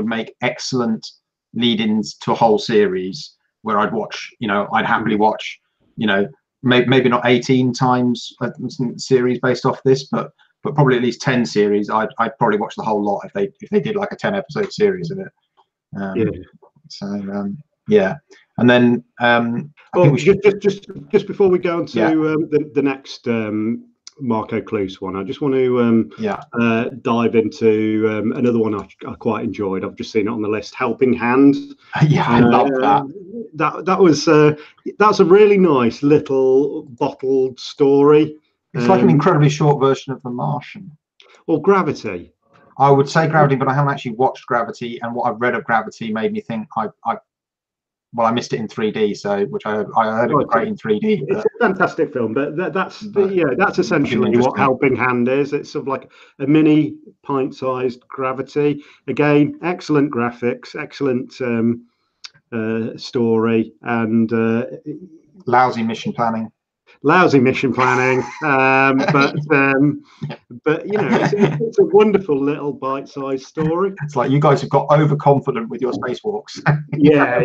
make excellent lead-ins to a whole series where I'd happily watch, maybe not 18 times a series based off this, but probably at least 10 series. I'd probably watch the whole lot if they did like a 10-episode series of it. And then I think we should just before we go on to the next Marko Kloos one, I just want to dive into another one I quite enjoyed. I've just seen it on the list, Helping Hand. I love that. That's a really nice little bottled story. It's like an incredibly short version of The Martian. Or Gravity. I would say Gravity, but I haven't actually watched Gravity, and what I've read of Gravity made me think well, I missed it in 3D, so which I heard it was great in 3D. It's a fantastic film, but that's essentially what Helping Hand is. It's sort of like a mini pint-sized Gravity. Again, excellent graphics, excellent story, and lousy mission planning. But you know, it's a wonderful little bite-sized story. It's like you guys have got overconfident with your spacewalks. yeah.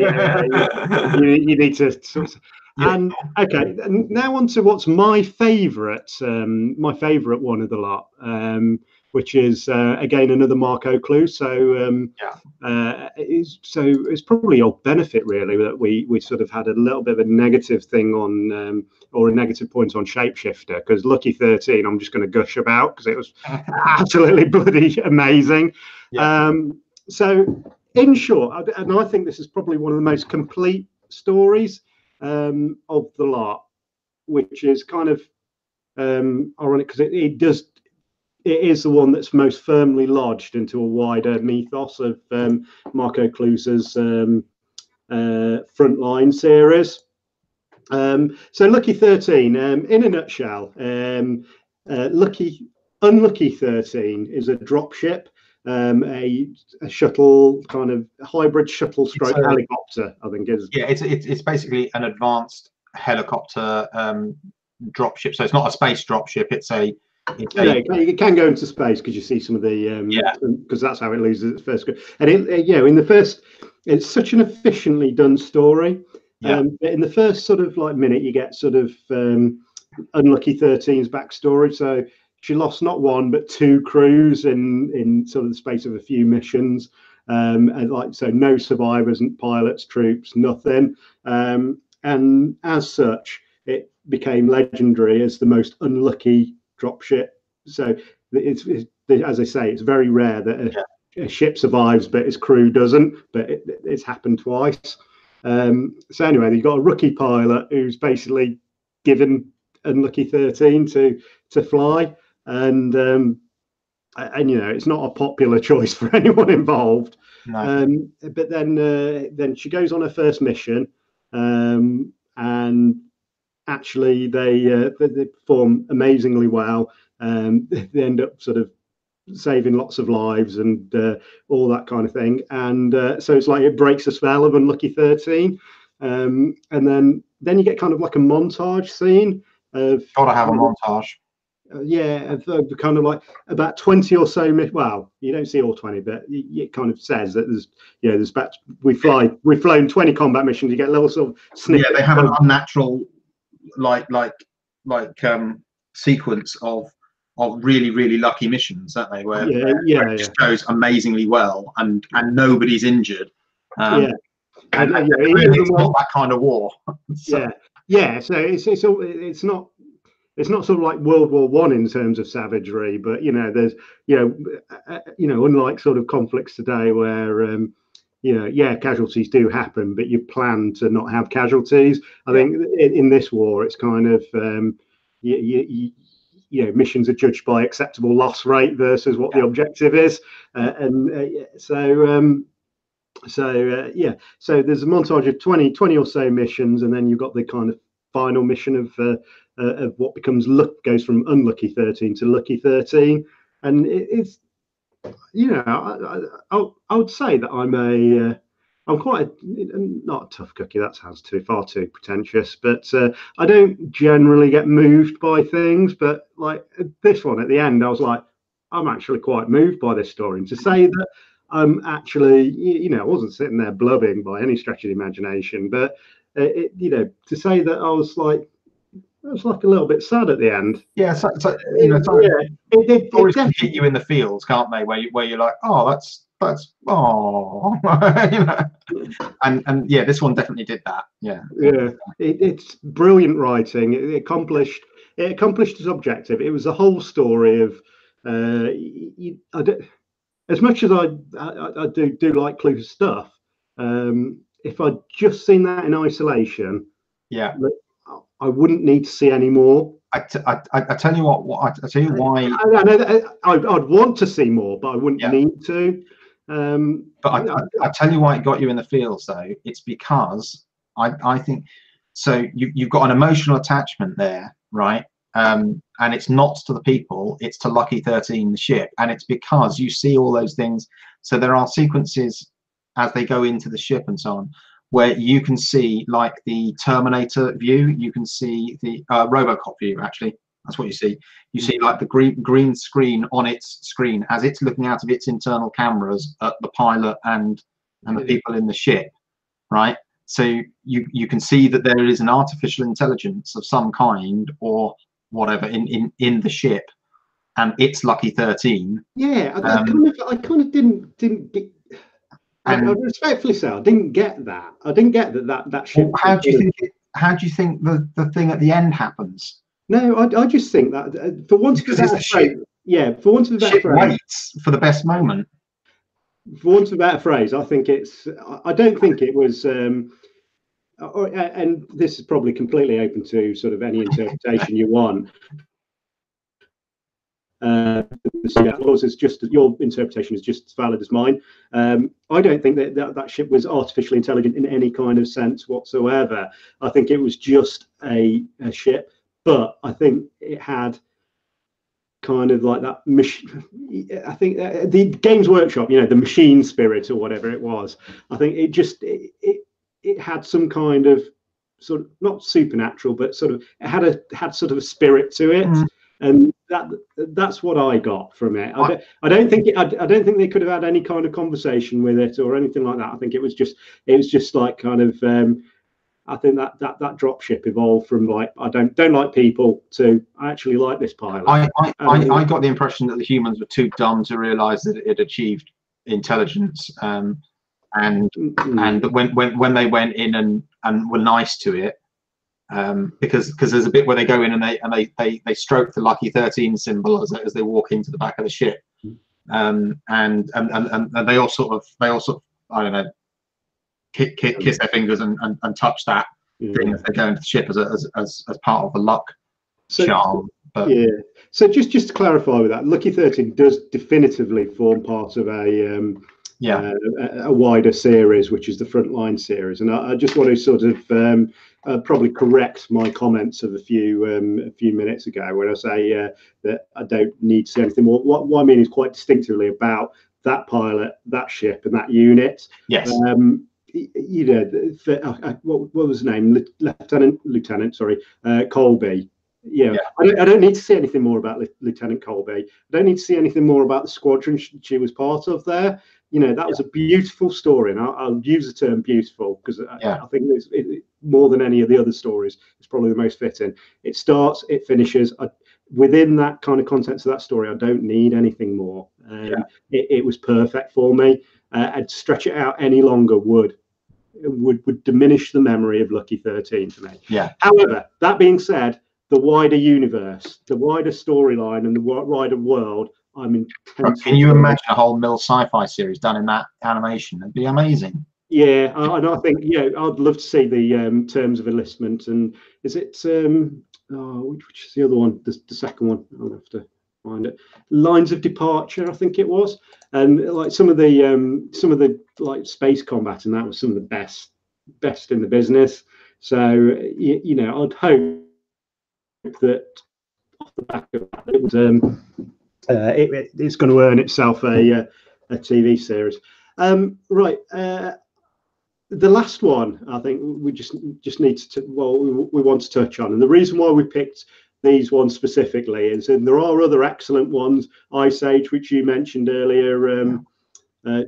You need to sort of, and okay, now on to what's my favourite one of the lot, which is again another Marko Kloos. So it's probably your benefit really that we sort of had a little bit of a negative thing on or a negative point on Shapeshifter, because Lucky 13 I'm just going to gush about because it was absolutely bloody amazing. So in short, and I think this is probably one of the most complete stories of the lot, which is kind of ironic because it is the one that's most firmly lodged into a wider mythos of Marko Kloos's Frontline series. So Lucky 13, in a nutshell, Unlucky 13 is a dropship, a shuttle, kind of hybrid shuttle stroke helicopter, I think is. Yeah, it's basically an advanced helicopter dropship. So it's not a space dropship. It can go into space because you see some of the because that's how it loses its first. And in the first, it's such an efficiently done story. In the first sort of like minute, you get sort of Unlucky 13's backstory. So she lost not one but two crews in sort of the space of a few missions, and like so, no survivors, and pilots, troops, nothing. And as such, it became legendary as the most unlucky dropship. So it's as I say, it's very rare that a ship survives but its crew doesn't. But it's happened twice. So anyway, you've got a rookie pilot who's basically given Unlucky 13 to fly, and you know it's not a popular choice for anyone involved. No. But then she goes on her first mission, and actually they perform amazingly well. They end up sort of saving lots of lives and all that kind of thing, and so it's like it breaks the spell of Unlucky 13, and then you get kind of like a montage scene of gotta have a montage. Of kind of like about 20 or so well, you don't see all 20, but it kind of says that there's about we've flown 20 combat missions. You get a little sort of snippet. They have an unnatural like sequence of really, really lucky missions, don't they? Where it just goes amazingly well, and nobody's injured. And it's not that kind of war. So it's not sort of like World War I in terms of savagery, but there's unlike sort of conflicts today where casualties do happen, but you plan to not have casualties. I think in this war it's kind of missions are judged by acceptable loss rate versus what the objective is, so there's a montage of 20 or so missions, and then you've got the kind of final mission of what becomes goes from Unlucky 13 to Lucky 13, and it's I would say that I'm quite not a tough cookie. That sounds far too pretentious, but I don't generally get moved by things. But like this one at the end, I was like, I'm actually quite moved by this story. And to say that I'm actually, I wasn't sitting there blubbing by any stretch of the imagination, but to say that I was like a little bit sad at the end. Yeah, stories can hit you in the feels, can't they? Where you're like, oh, that's and this one definitely did that. It's brilliant writing. It accomplished its objective. It was a whole story of as much as I do like Kloos stuff, if I'd just seen that in isolation, I wouldn't need to see any more. I tell you what I tell you why. I know I'd want to see more, but I wouldn't need to. But I tell you why it got you in the feels, though. It's because I think so. You've got an emotional attachment there, right? And it's not to the people; it's to Lucky 13, the ship, and it's because you see all those things. So there are sequences as they go into the ship and so on, where you can see like the Terminator view, you can see the RoboCop view. Actually, that's what you see. You see like the green screen on its screen as it's looking out of its internal cameras at the pilot and the people in the ship, right? So you can see that there is an artificial intelligence of some kind or whatever in the ship, and it's Lucky 13. Yeah, I kind of didn't get. I respectfully say I didn't get that. I didn't get that ship. Well, how do you think the thing at the end happens? No, I just think that for once, because it's the ship. Yeah, for once of a better phrase, waits for the best moment. For once of a better phrase, I think it's. I don't think it was. And this is probably completely open to sort of any interpretation you want. Is just your interpretation is just as valid as mine. I don't think that ship was artificially intelligent in any kind of sense whatsoever. I think it was just a ship, but I think it had kind of like that I think the Games Workshop, you know, the machine spirit or whatever it was. I think it just it had some kind of sort of not supernatural, but sort of it had sort of a spirit to it. And that's what I got from it. I don't think they could have had any kind of conversation with it or anything like that. I think it was just like kind of I think that dropship evolved from like I don't like people to I actually like this pilot. I got the impression that the humans were too dumb to realise that it achieved intelligence, and when they went in and were nice to it. Because there's a bit where they go in and they stroke the Lucky 13 symbol as they walk into the back of the ship, and they all sort of I don't know kiss their fingers and touch that thing as they go into the ship as part of the luck charm. But yeah, so just to clarify with that, Lucky 13 does definitively form part of a wider series, which is the Frontline series, and I just want to sort of probably correct my comments of a few minutes ago when I say that I don't need to say anything more. What I mean is quite distinctively about that pilot, that ship, and that unit. Yes. You know, what was his name? Lieutenant. Sorry, Colby. Yeah. I don't need to see anything more about Lieutenant Colby. I don't need to see anything more about the squadron she was part of there. You know, that was a beautiful story, and I'll use the term beautiful because I think it, more than any of the other stories, it's probably the most fitting. It starts, it finishes. Within that kind of contents of that story, I don't need anything more. It was perfect for me. And to stretch it out any longer would diminish the memory of Lucky 13 for me. Yeah. However, that being said, the wider universe, the wider storyline, and the wider world. Can you imagine a whole Mill sci-fi series done in that animation? It'd be amazing. Yeah, and I think I'd love to see the terms of enlistment. And is it which is the other one? The second one. I'll have to find it. Lines of Departure, I think it was. And like some of the like space combat, and that was some of the best in the business. So you know, I'd hope that off the back of that, it was it's going to earn itself a TV series. Right. The last one, I think we just need to we want to touch on, and the reason why we picked these ones specifically is, and there are other excellent ones, Ice Age, which you mentioned earlier,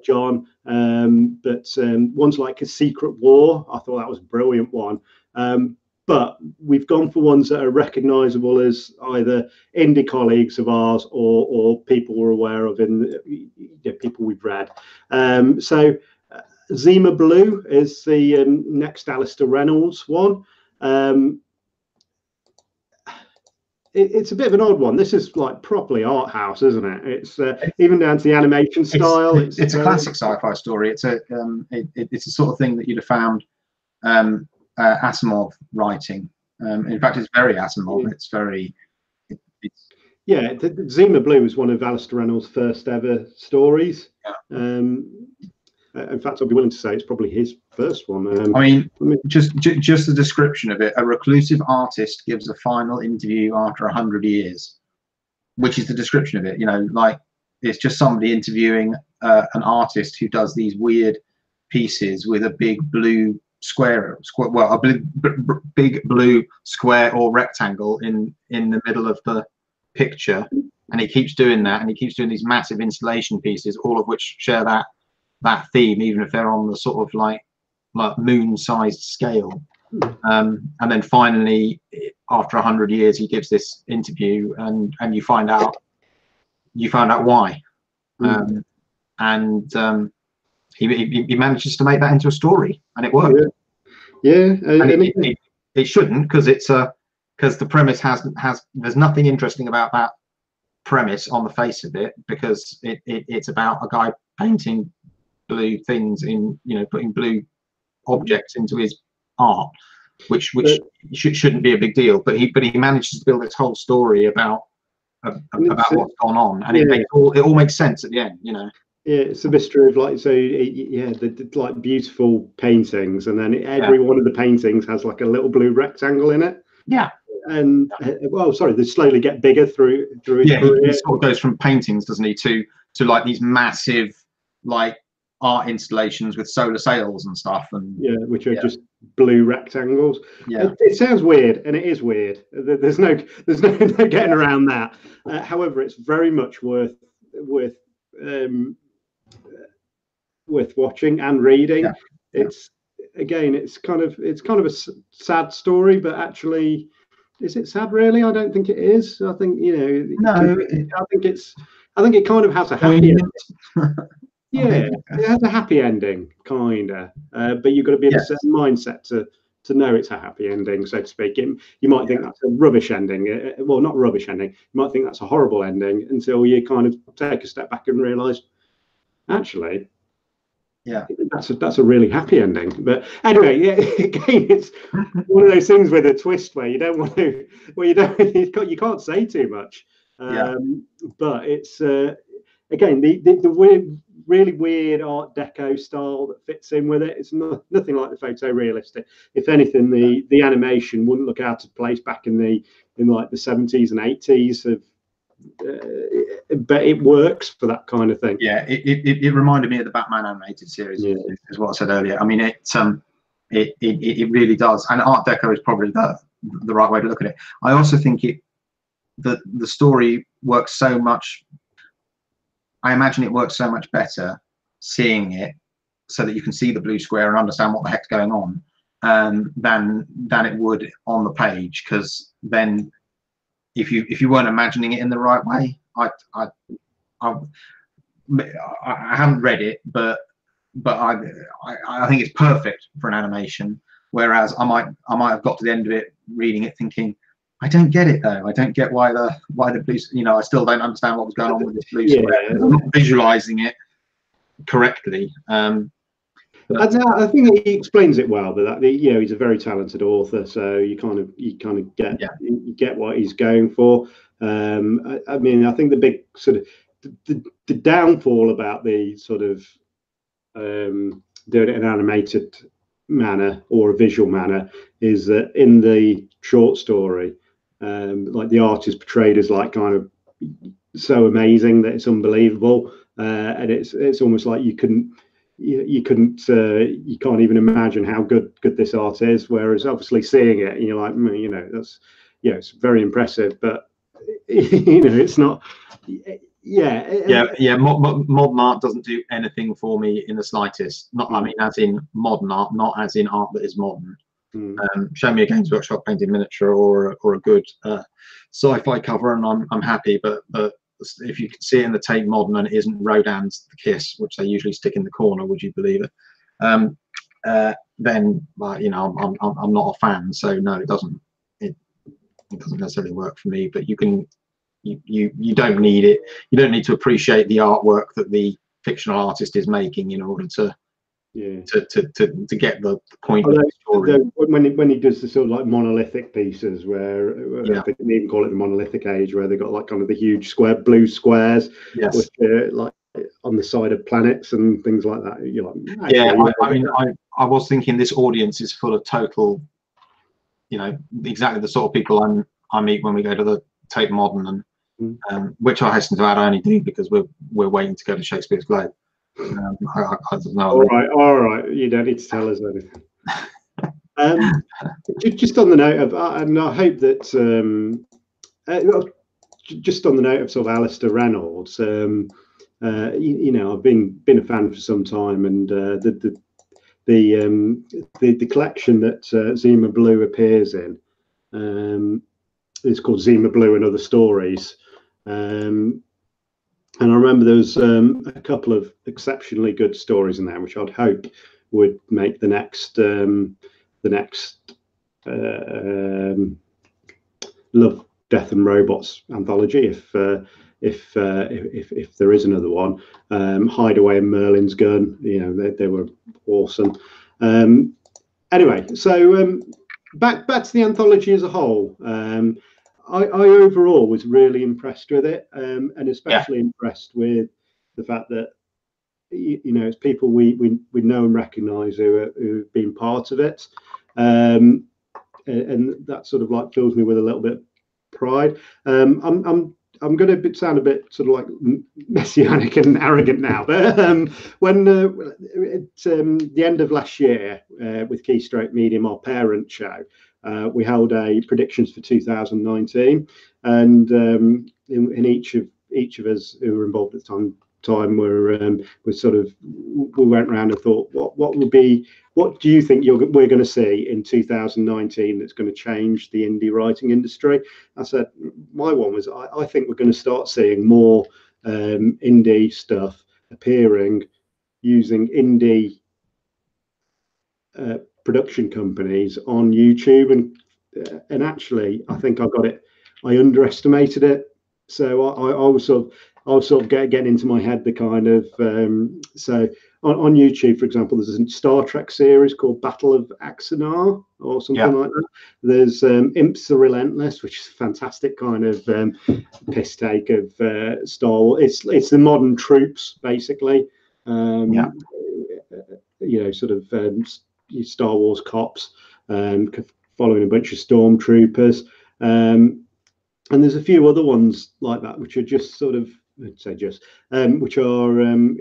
John, but ones like A Secret War, I thought that was a brilliant one. But we've gone for ones that are recognisable as either indie colleagues of ours or people we're aware of people we've read. So Zima Blue is the next Alistair Reynolds one. It's a bit of an odd one. This is like properly art house, isn't it? It's even down to the animation style. It's a classic sci-fi story. It's a sort of thing that you'd have found Asimov writing. In fact, it's very Asimov. It's very. Yeah, Zima Blue was one of Alistair Reynolds' first ever stories. In fact, I'd be willing to say it's probably his first one. I mean, just the description of it: a reclusive artist gives a final interview after 100 years, which is the description of it. You know, like it's just somebody interviewing an artist who does these weird pieces with a big blue square, well, a big blue square or rectangle in the middle of the picture, and he keeps doing that, and he keeps doing these massive installation pieces, all of which share that theme, even if they're on the sort of like moon-sized scale. And then finally, after 100 years, he gives this interview, and you find out why. He manages to make that into a story, and it works. It shouldn't, because the premise has there's nothing interesting about that premise on the face of it, because it's about a guy painting blue things in, you know, putting blue objects into his art, which shouldn't be a big deal, but he manages to build this whole story about what's gone on, and it all makes sense at the end, you know. Yeah, it's a mystery of the like beautiful paintings, and then every one of the paintings has like a little blue rectangle in it. Yeah. And they slowly get bigger through his career. He sort of goes from paintings, doesn't he, to like these massive like art installations with solar sails and stuff, and which are just blue rectangles. It sounds weird, and it is weird. There's no getting around that. However, it's very much worth watching and reading. It's kind of a sad story, but actually, is it sad really? I don't think it is. I think, you know, I think it kind of has a happy ending. It has a happy ending, kinda, but you've got to be in a certain mindset to know it's a happy ending, so to speak. You might think that's a rubbish ending. Well, not rubbish ending. You might think that's a horrible ending until you kind of take a step back and realise, actually, that's a really happy ending. But anyway, again, it's one of those things with a twist where you don't want to, you can't say too much. But it's again the weird, really weird Art Deco style that fits in with it. It's nothing like the photorealistic. If anything, the animation wouldn't look out of place back in like the 70s and 80s of. But it works for that kind of thing. It reminded me of the Batman animated series, is what I said earlier. I mean, it really does, and Art Deco is probably the right way to look at it. I also think the story works so much. I imagine it works so much better seeing it, so that you can see the blue square and understand what the heck's going on, than it would on the page, because then. If you weren't imagining it in the right way, I haven't read it, but I think it's perfect for an animation. Whereas I might have got to the end of it reading it thinking, I don't get it though. I don't get why the blue. You know, I still don't understand what was going on with this blue square. I'm not visualizing it correctly. I think he explains it well, but he's a very talented author, so you kind of get what he's going for. I mean, I think the big sort of the downfall about the sort of doing it in an animated manner or a visual manner is that in the short story, like the art is portrayed as like kind of so amazing that it's unbelievable, and it's almost like you can't even imagine how good this art is, whereas obviously seeing it and you're like, you know, that's it's very impressive, but you know, it's not. Modern art doesn't do anything for me in the slightest. Not I mean as in modern art, not as in art that is modern. Show me a Games Workshop painted miniature or a good sci-fi cover and I'm happy, but if you can see it in the Tate Modern and it isn't Rodin's The Kiss, which they usually stick in the corner, would you believe it? Then you know, I'm not a fan, so no, it doesn't necessarily work for me. But you don't need it. You don't need to appreciate the artwork that the fictional artist is making in order to get the point of the story. When he does the sort of like monolithic pieces, where they can even call it the monolithic age, where they got like kind of the huge blue squares, which like on the side of planets and things like that. You're like, yeah. actually, I mean, I was thinking this audience is full of total, you know, exactly the sort of people I meet when we go to the Tate Modern, and which I hasten to add, I only do because we're waiting to go to Shakespeare's Globe. I don't know. All right. You don't need to tell us anything. Just on the note of, and I hope that, just on the note of sort of Alistair Reynolds, you know, I've been a fan for some time, and the collection that Zima Blue appears in is called Zima Blue and Other Stories. And I remember there was a couple of exceptionally good stories in there, which I'd hope would make the next Love, Death and Robots anthology, if there is another one. Hideaway and Merlin's Gun, you know, they were awesome. Anyway, so back to the anthology as a whole. I overall was really impressed with it, and especially impressed with the fact that, you know, it's people we know and recognise who've been part of it, and that sort of like fills me with a little bit of pride. I'm going to sound a bit sort of like messianic and arrogant now, but when at the end of last year with Keystroke Medium, our parent show, we held a predictions for 2019, and in each of us who were involved at the time were sort of, we went around and thought, what do you think we're going to see in 2019 that's going to change the indie writing industry? I said, my one was, I think we're going to start seeing more indie stuff appearing using indie production companies on YouTube, and actually I think I underestimated it. So I was sort of getting into my head the kind of so on YouTube, for example, there's a Star Trek series called Battle of Axanar or something like that. There's Imps the Relentless, which is a fantastic kind of piss take of Star Wars. It's the modern troops, basically. You know, sort of Star Wars cops following a bunch of stormtroopers. And there's a few other ones like that, which are just sort of, I'd say just, which are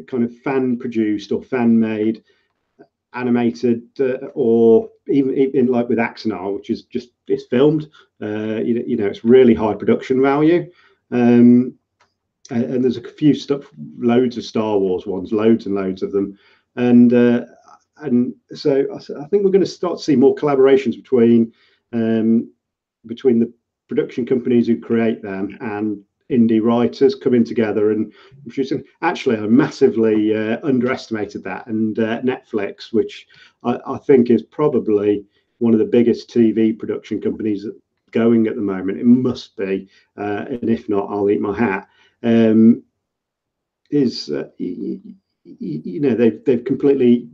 kind of fan produced or fan made, animated, or even like with Axanar, which is just, it's filmed. You know, it's really high production value. And there's a few stuff, loads of Star Wars ones, loads and loads of them. And so I think we're going to start to see more collaborations between the production companies who create them and indie writers coming together and producing. Actually, I massively underestimated that, and Netflix, which I think is probably one of the biggest TV production companies going at the moment, it must be, and if not, I'll eat my hat. You know, they've completely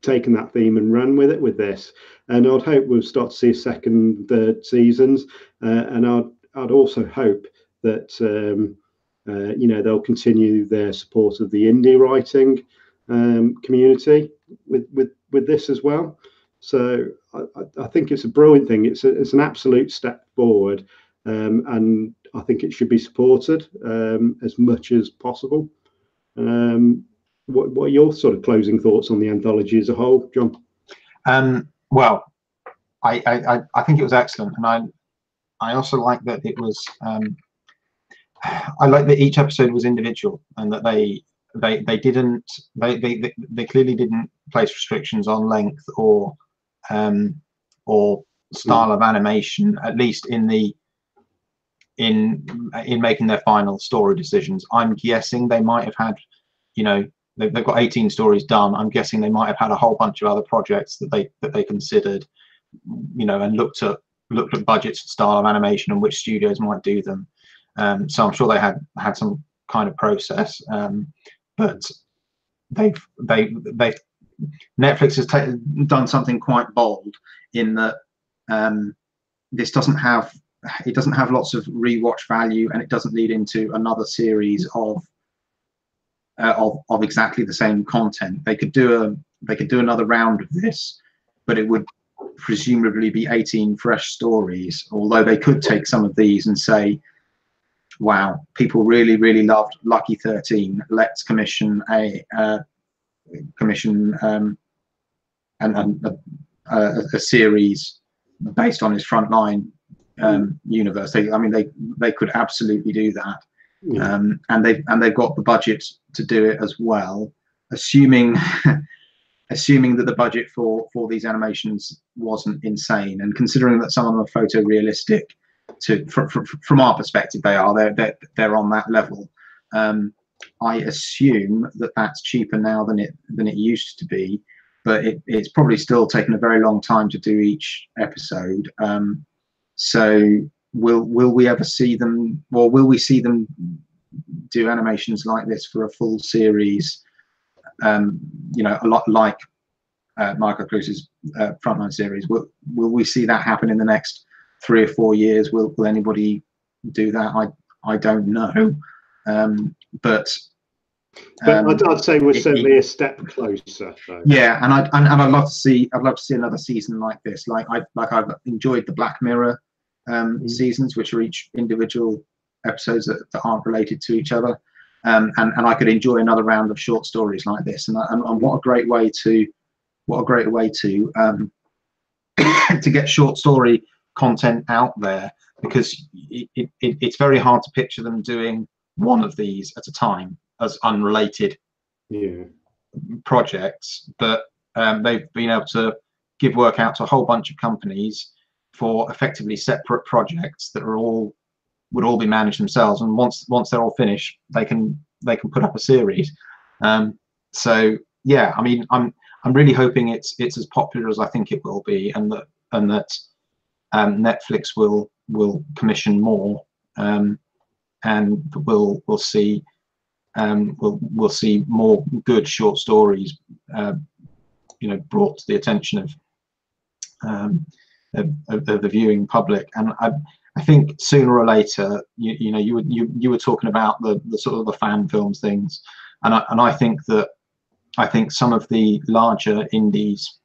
taken that theme and run with it with this, and I'd hope we'll start to see a second, third seasons, and I'd also hope that you know, they'll continue their support of the indie writing community with this as well. So I think it's a brilliant thing. It's an absolute step forward, and I think it should be supported as much as possible. What are your sort of closing thoughts on the anthology as a whole, Jon? Well, I think it was excellent, and I also like that it was. I like that each episode was individual, and that they clearly didn't place restrictions on length or style of animation, at least in making their final story decisions. I'm guessing they might have had, you know, they've got 18 stories done. I'm guessing they might have had a whole bunch of other projects that they considered, you know, and looked at budgets and style of animation and which studios might do them. So I'm sure they had some kind of process, but Netflix has done something quite bold in that this doesn't have lots of rewatch value, and it doesn't lead into another series of of exactly the same content. They could do another round of this, but it would presumably be 18 fresh stories. Although they could take some of these and say, wow, people really loved Lucky 13. Let's commission a series based on his Frontline universe. They could absolutely do that. Yeah. And they've got the budget to do it as well, assuming that the budget for these animations wasn't insane, and considering that some of them are photorealistic. From our perspective, they're on that level. I assume that that's cheaper now than it used to be, but it's probably still taken a very long time to do each episode. So will we ever see them, or will we see them do animations like this for a full series? You know, a lot like Marko Kloos's Frontline series. Will we see that happen in the next 3 or 4 years? Will anybody do that? I don't know. But I'd say we're certainly a step closer, though. Yeah, and I'd love to see another season like this. I've enjoyed the Black Mirror seasons, which are each individual episodes that aren't related to each other. And I could enjoy another round of short stories like this. And what a great way to to get short story content out there, because it's very hard to picture them doing one of these at a time as unrelated projects. But they've been able to give work out to a whole bunch of companies for effectively separate projects that would all be managed themselves, and once they're all finished, they can put up a series. So yeah, I mean, I'm really hoping it's as popular as I think it will be, and that Netflix will commission more, and we'll see more good short stories, you know, brought to the attention of the viewing public. And I think sooner or later, you were talking about the sort of the fan films things, and I think some of the larger indies,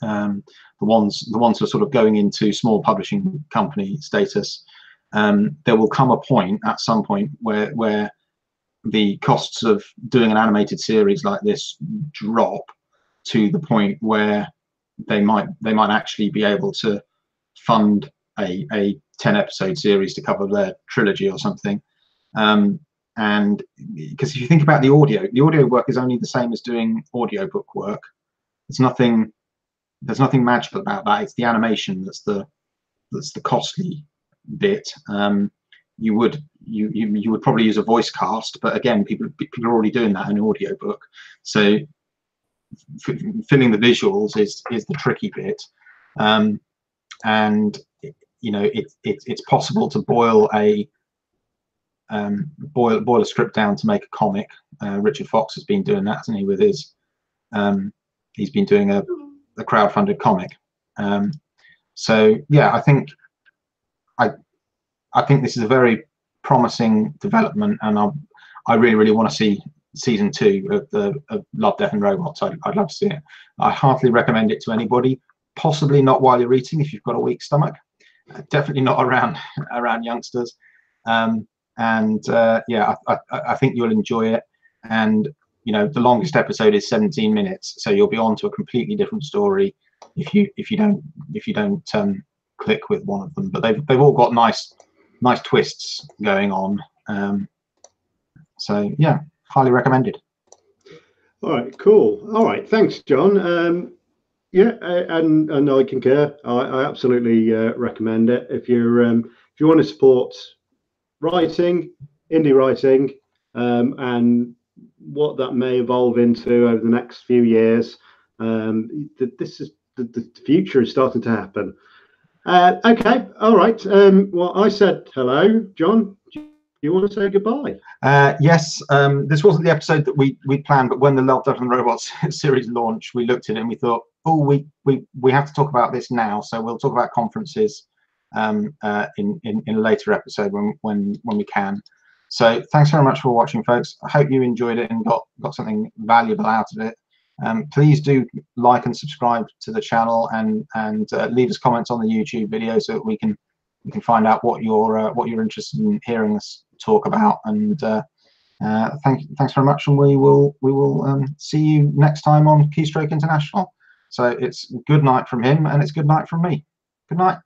the ones who are sort of going into small publishing company status, there will come a point at some point where the costs of doing an animated series like this drop to the point where they might actually be able to fund a 10 episode series to cover their trilogy or something. And because if you think about the audio work is only the same as doing audiobook work. There's nothing magical about that. It's the animation that's the costly bit. You would probably use a voice cast, but again, people are already doing that in an audiobook. So filling the visuals is the tricky bit. And you know, it's possible to boil a script down to make a comic. Richard Fox has been doing that, hasn't he? With his he's been doing a crowdfunded comic. So yeah, I think this is a very promising development, and I really want to see season 2 of Love, Death and Robots. I'd love to see it. I heartily recommend it to anybody. Possibly not while you're eating if you've got a weak stomach. Definitely not around youngsters. Yeah, I think you'll enjoy it. And you know, the longest episode is 17 minutes, so you'll be on to a completely different story if you don't click with one of them. But they've all got nice twists going on. So yeah, highly recommended. All right, cool. All right, thanks, Jon. Yeah, and I concur. I absolutely recommend it if you want to support writing, indie writing, and what that may evolve into over the next few years. This is the future is starting to happen. Okay, all right. Well, I said hello, Jon. Do you want to say goodbye? Yes. This wasn't the episode that we planned, but when the Love, Death and Robots series launched, we looked at it and we thought, oh, we have to talk about this now. So we'll talk about conferences in a later episode when we can. So thanks very much for watching, folks. I hope you enjoyed it and got something valuable out of it. Please do like and subscribe to the channel, and leave us comments on the YouTube video so that we can find out what you're interested in hearing us talk about. And thanks very much, and we will see you next time on Keystroke International. So it's good night from him, and it's good night from me. Good night.